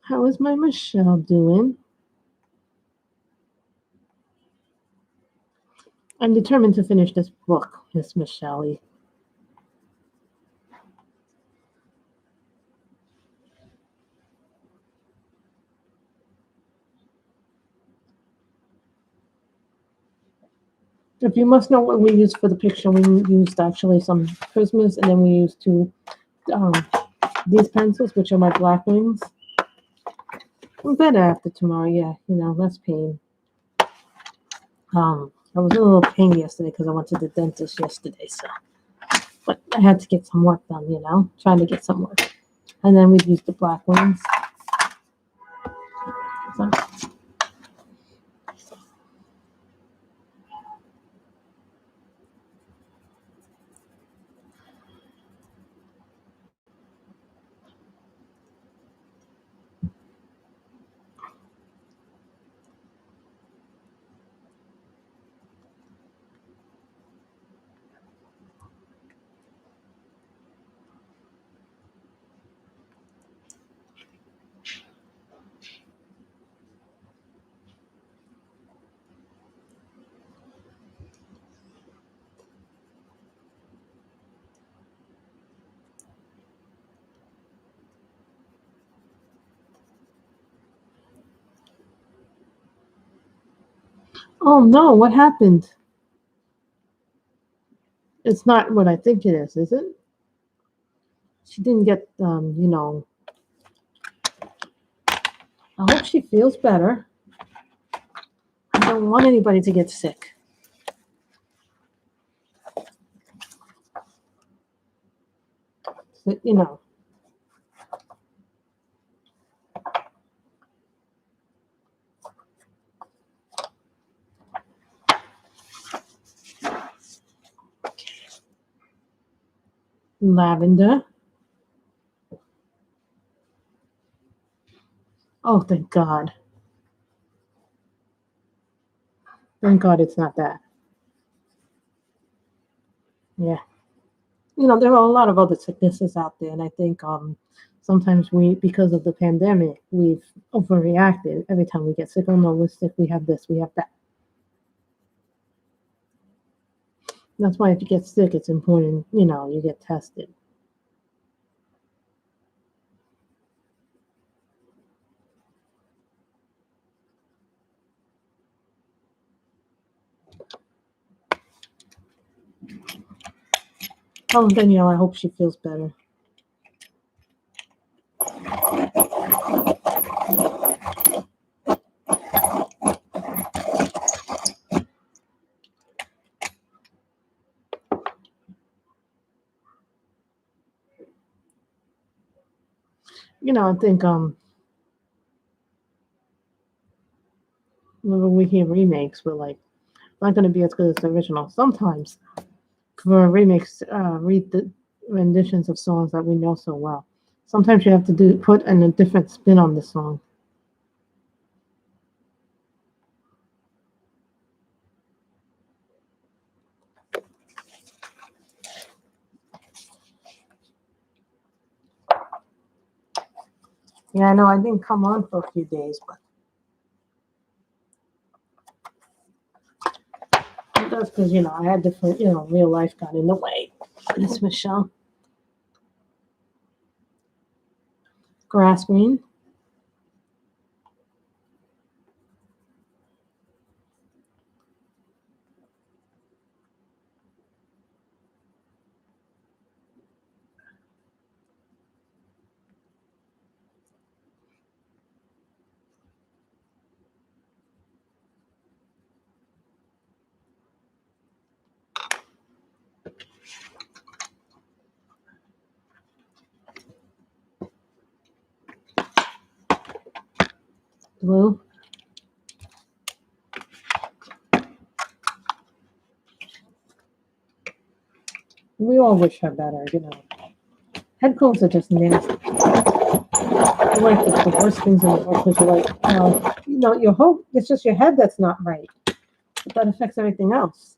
How is my Michelle doing? I'm determined to finish this book, Miss Michelle. If you must know what we used for the picture, we used actually some Christmas, and then we used these pencils, which are my black wings. I'm better after tomorrow, yeah, less pain. I was in a little pain yesterday because I went to the dentist yesterday, so. But I had to get some work done, trying to get some work. And then we'd use the black wings. So. Oh no, what happened? It's not what I think it is it? She didn't get, I hope she feels better. I don't want anybody to get sick. But, lavender. Oh, thank God. Thank God it's not that. Yeah. There are a lot of other sicknesses out there, and I think sometimes because of the pandemic, we've overreacted. Every time we get sick, oh no, we're sick, we have this, we have that. That's why if you get sick, it's important, you get tested. Oh, Danielle, I hope she feels better. I think when we hear remakes, we're like, not going to be as good as the original. Sometimes for remakes, read the renditions of songs that we know so well. Sometimes you have to put a different spin on the song. Yeah, I know I didn't come on for a few days, but that's because I had different, real life got in the way. Miss Michelle. grass green, blue, we all wish her better, you know. Head colds are just nasty. Like it's the worst things in the world because you're like, you know, your hope, it's just your head that's not right. But that affects everything else.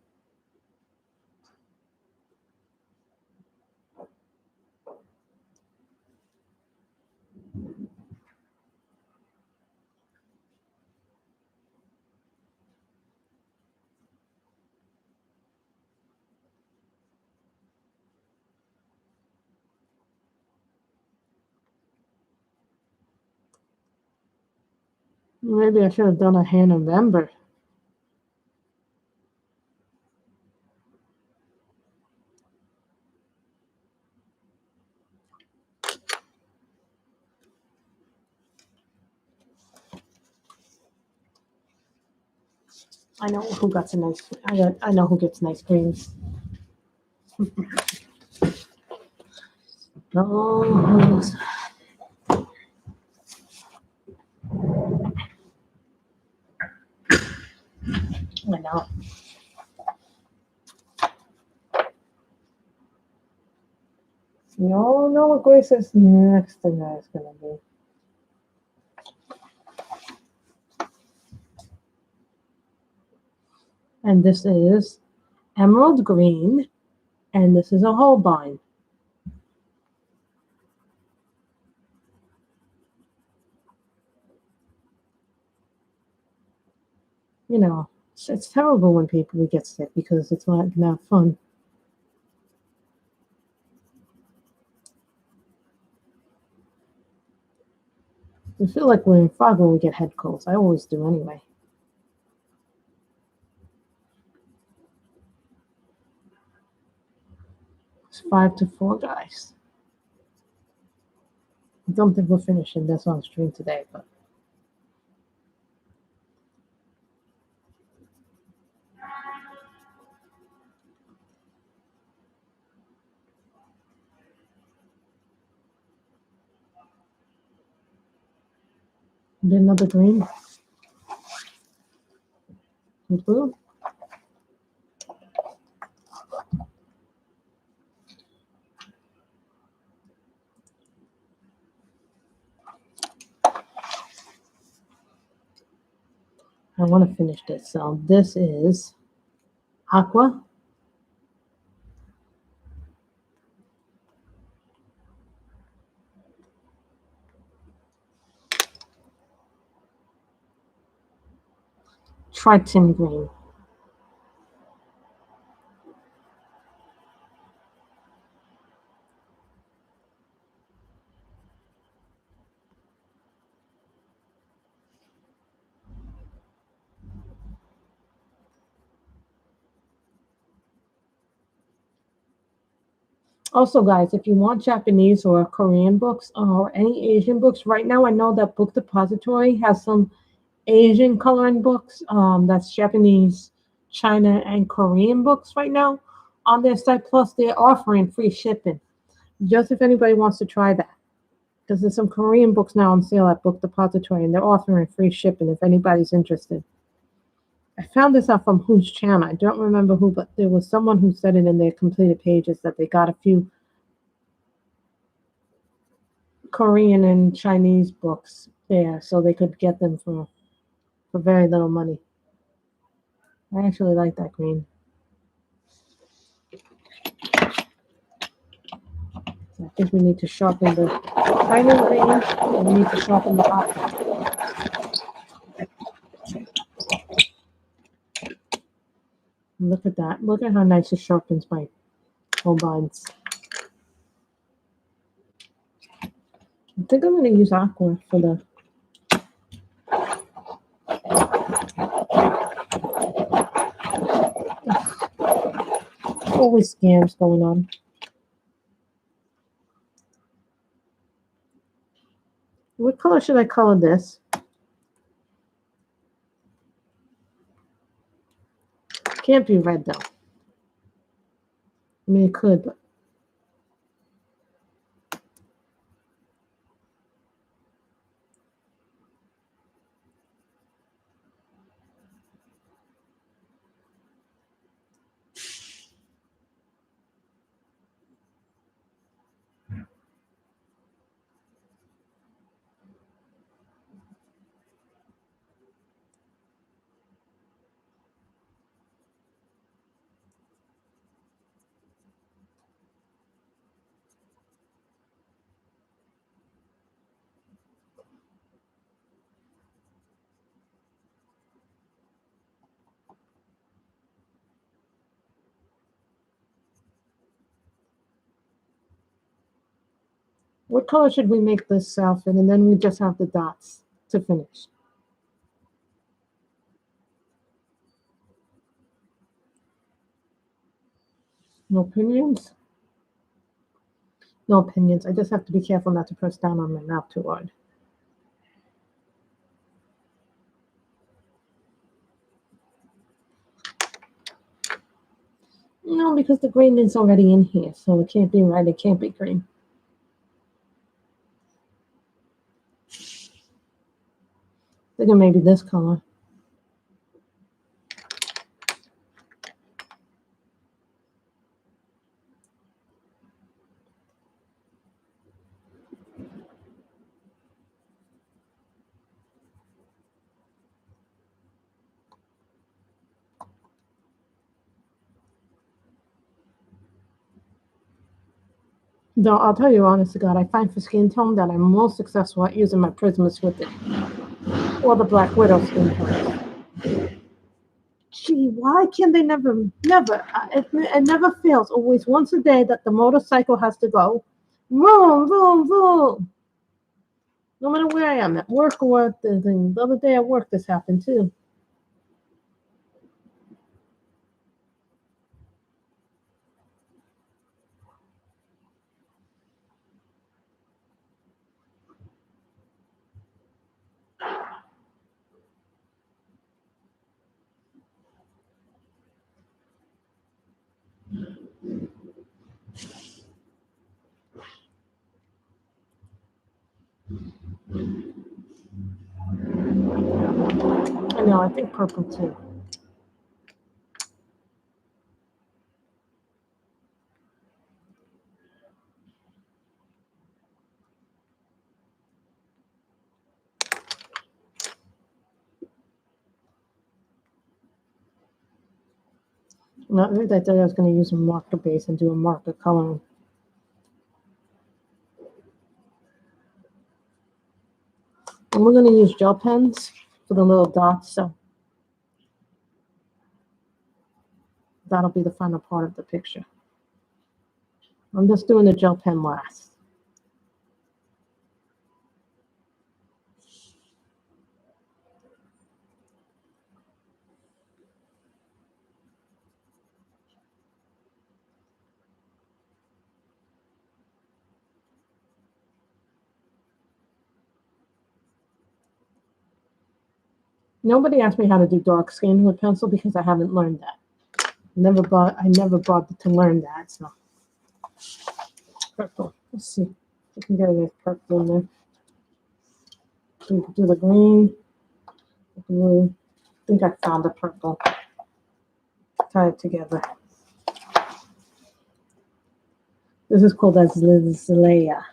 Maybe I should have done a Hanna November. I know who gets a nice. I know who gets nice greens. No. I know. You all know what Grace's next thing is going to be. And this is emerald green, and this is a Holbein. You know, it's terrible when people get sick because it's not fun. I feel like we're in fog when we get head colds. I always do anyway. It's 5-4, guys. I don't think we're finishing this on stream today, but did another green and blue. I want to finish this. So this is aqua. Triton green. Also, guys, if you want Japanese or Korean books or any Asian books, right now I know that Book Depository has some Asian coloring books. That's Japanese, China, and Korean books right now on their site. Plus, they're offering free shipping. Just if anybody wants to try that, because there's some Korean books now on sale at Book Depository, and they're offering free shipping if anybody's interested. I found this out from whose channel. I don't remember who, but there was someone who said it in their completed pages that they got a few Korean and Chinese books there, so they could get them for very little money. I actually like that green. So I think we need to sharpen the tiny green, and we need to sharpen the aqua. Look at that. Look at how nice it sharpens my Holbeins. I think I'm going to use aqua for the... Always scams going on. What color should I color this? Can't be red, though. I mean, it could, but... What color should we make this outfit? And then we just have the dots to finish. No opinions? No opinions. I just have to be careful not to press down on my mouth too hard. No, because the green is already in here, so it can't be red, it can't be green. I think maybe this color. Though I'll tell you honest to God, I find for skin tone that I'm most successful at using my Prismas with it. Or the Black Widow skin tone. Gee, why can they never, it never fails. Always once a day that the motorcycle has to go. Vroom, vroom, vroom. No matter where I am, at work or at the other day at work, this happened too. I know, I think purple too. No, I thought I was going to use a marker base and do a marker coloring. And we're going to use gel pens for the little dots, so that'll be the final part of the picture. I'm just doing the gel pen last. Nobody asked me how to do dark skin with pencil because I haven't learned that. I never bothered to learn that. So purple. Let's see. I can get a purple in there. So we can do the green, the blue. I think I found the purple. Tie it together. This is called as Lizalea.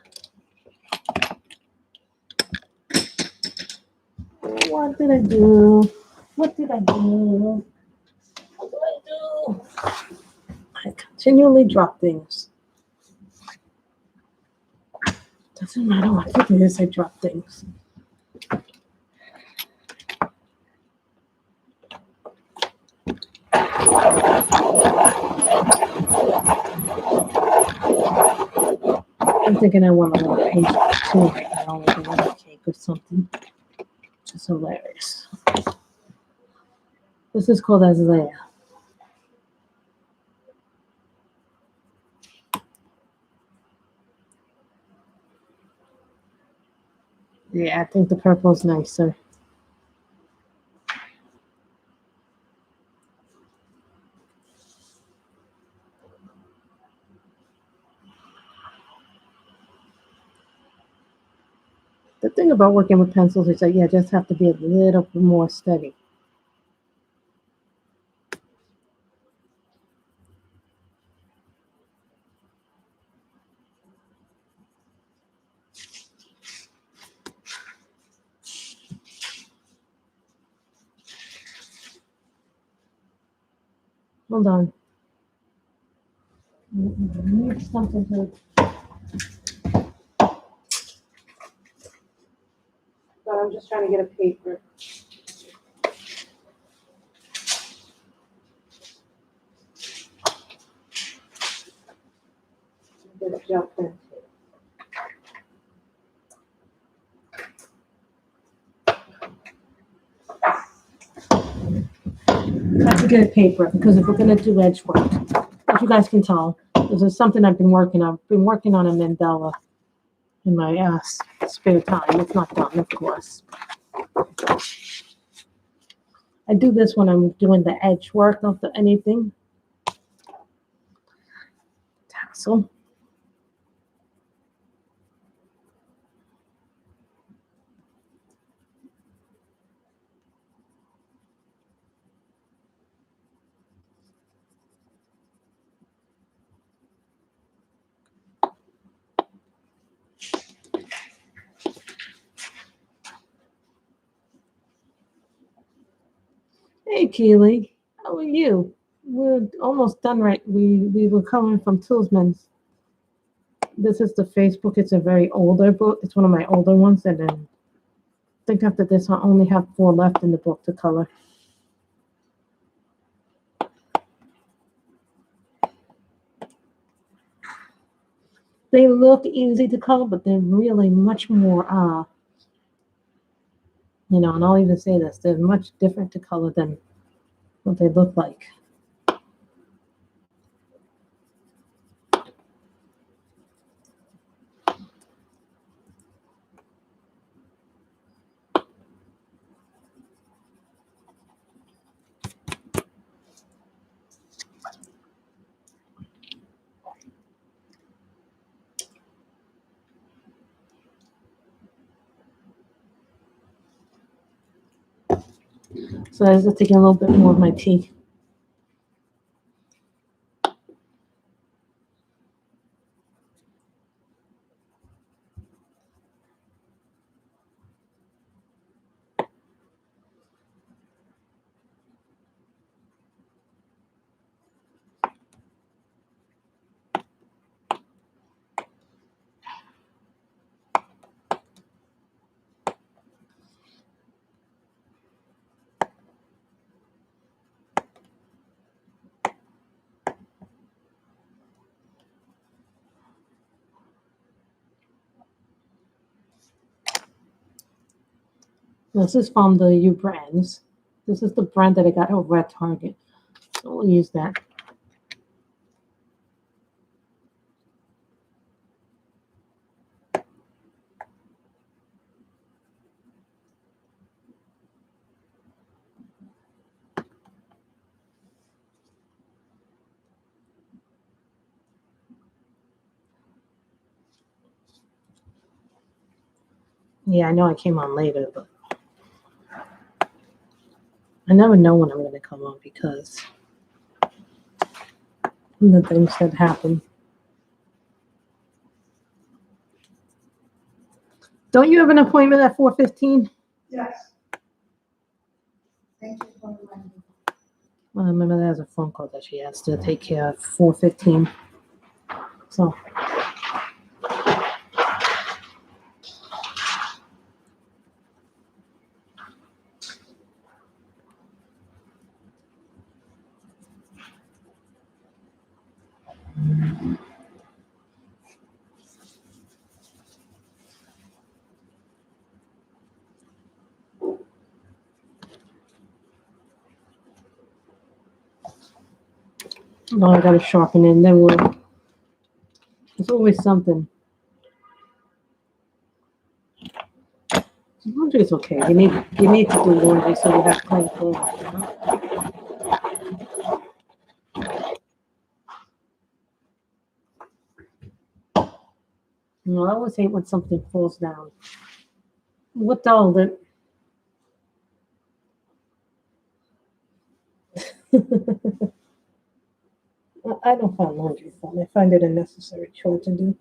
What did I do? What did I do? What do I do? I continually drop things. Doesn't matter what it is, I drop things. I'm thinking I want a little page too right now. I don't like another cake or something. It's hilarious. This is called Azalea. Yeah, I think the purple is nicer. The thing about working with pencils is that you just have to be a little bit more steady. Hold on. I need something to. But I'm just trying to get a paper. Get a gel pen. I have to get a paper because if we're gonna do edge work, as you guys can tell, this is something I've been working on. I've been working on a mandala in my spare time. It's not done, of course. I do this when I'm doing the edge work of anything. Tassel. Hey, Keely, how are you? We're almost done, right? We were coming from Tillsammans. This is the Facebook. It's a very older book. It's one of my older ones, and then I think after this, I only have 4 left in the book to color. They look easy to color, but they're really much more, and I'll even say this, they're much different to color than what they look like. So I was just taking a little bit more of my tea. This is from the U brands. This is the brand that I got over at Target. So we'll use that. Yeah, I know I came on later, but I never know when I'm going to come on because of the things that happen. Don't you have an appointment at 4:15? Yes. Thank you for reminding me. Well, I remember there's a phone call that she has to take care of 4:15. So. Oh, I gotta sharpen it. Then we'll. There's always something. Laundry is okay. You need to do laundry so you have clean clothes. You know? I always hate when something falls down. What doll that? I don't find laundry fun. I find it a necessary chore to do.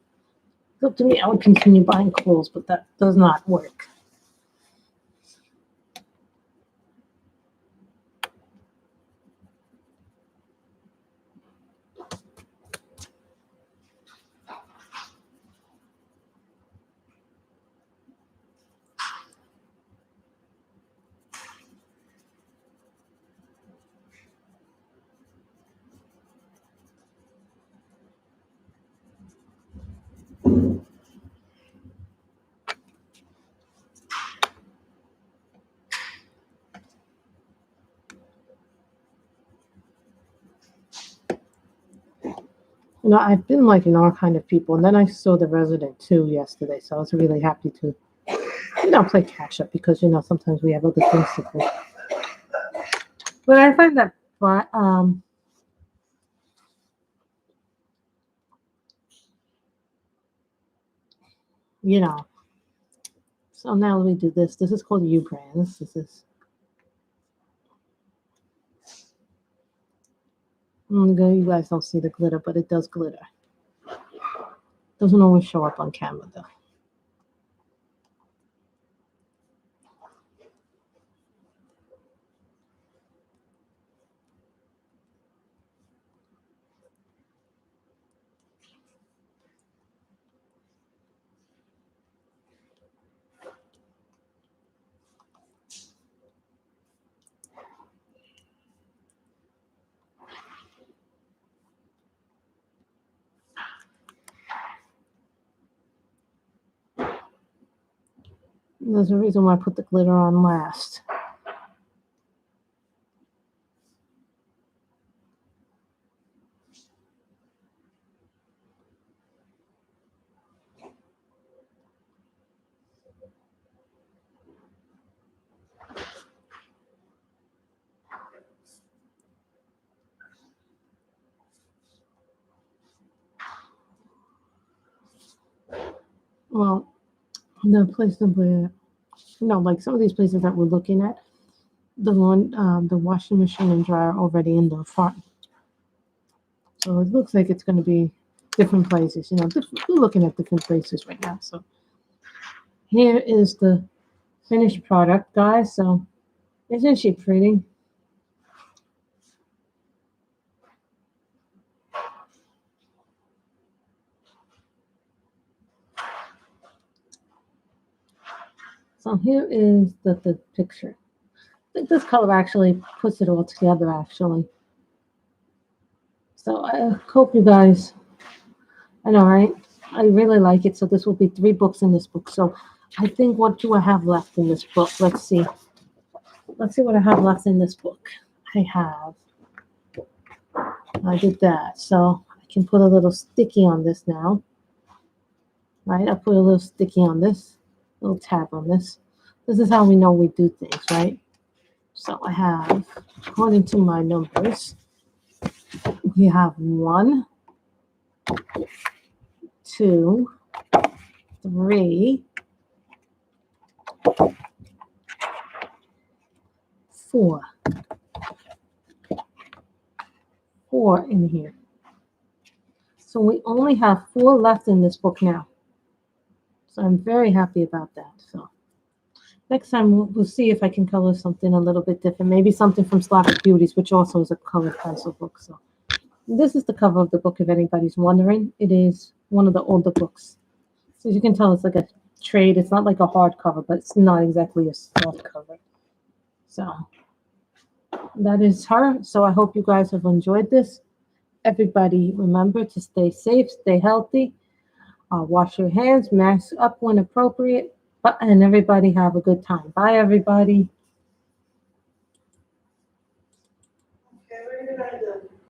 It's up to me. I would continue buying clothes, but that does not work. You know, I've been liking all kind of people, and then I saw The Resident 2 yesterday, so I was really happy to, play catch up because sometimes we have other things to do. But I find that, you know. So now let me do this. This is called U Brands. This is. You guys don't see the glitter, but it does glitter. Doesn't always show up on camera though. There's a reason why I put the glitter on last. Well, the place that we're, like some of these places that we're looking at, the washing machine and dryer already in the front. So it looks like it's going to be different places. We're looking at different places right now. So here is the finished product, guys. So isn't she pretty? So here is the picture. I think this color actually puts it all together, actually. So I hope you guys, I know, right? I really like it. So this will be 3 books in this book. So I think, what do I have left in this book? Let's see. Let's see what I have left in this book. I did that. So I can put a little sticky on this now. Right? I'll put a little sticky on this, little tab on this. This is how we know we do things, right? So I have, according to my numbers, we have 1, 2, 3, 4. 4 in here. So we only have 4 left in this book now. So I'm very happy about that. So next time we'll see if I can color something a little bit different. Maybe something from Slavic Beauties, which also is a colored pencil book. So this is the cover of the book, if anybody's wondering. It is one of the older books. So as you can tell, it's like a trade. It's not like a hard cover, but it's not exactly a soft cover. So that is her. So I hope you guys have enjoyed this. Everybody, remember to stay safe, stay healthy, wash your hands, mask up when appropriate, and everybody have a good time. Bye, everybody.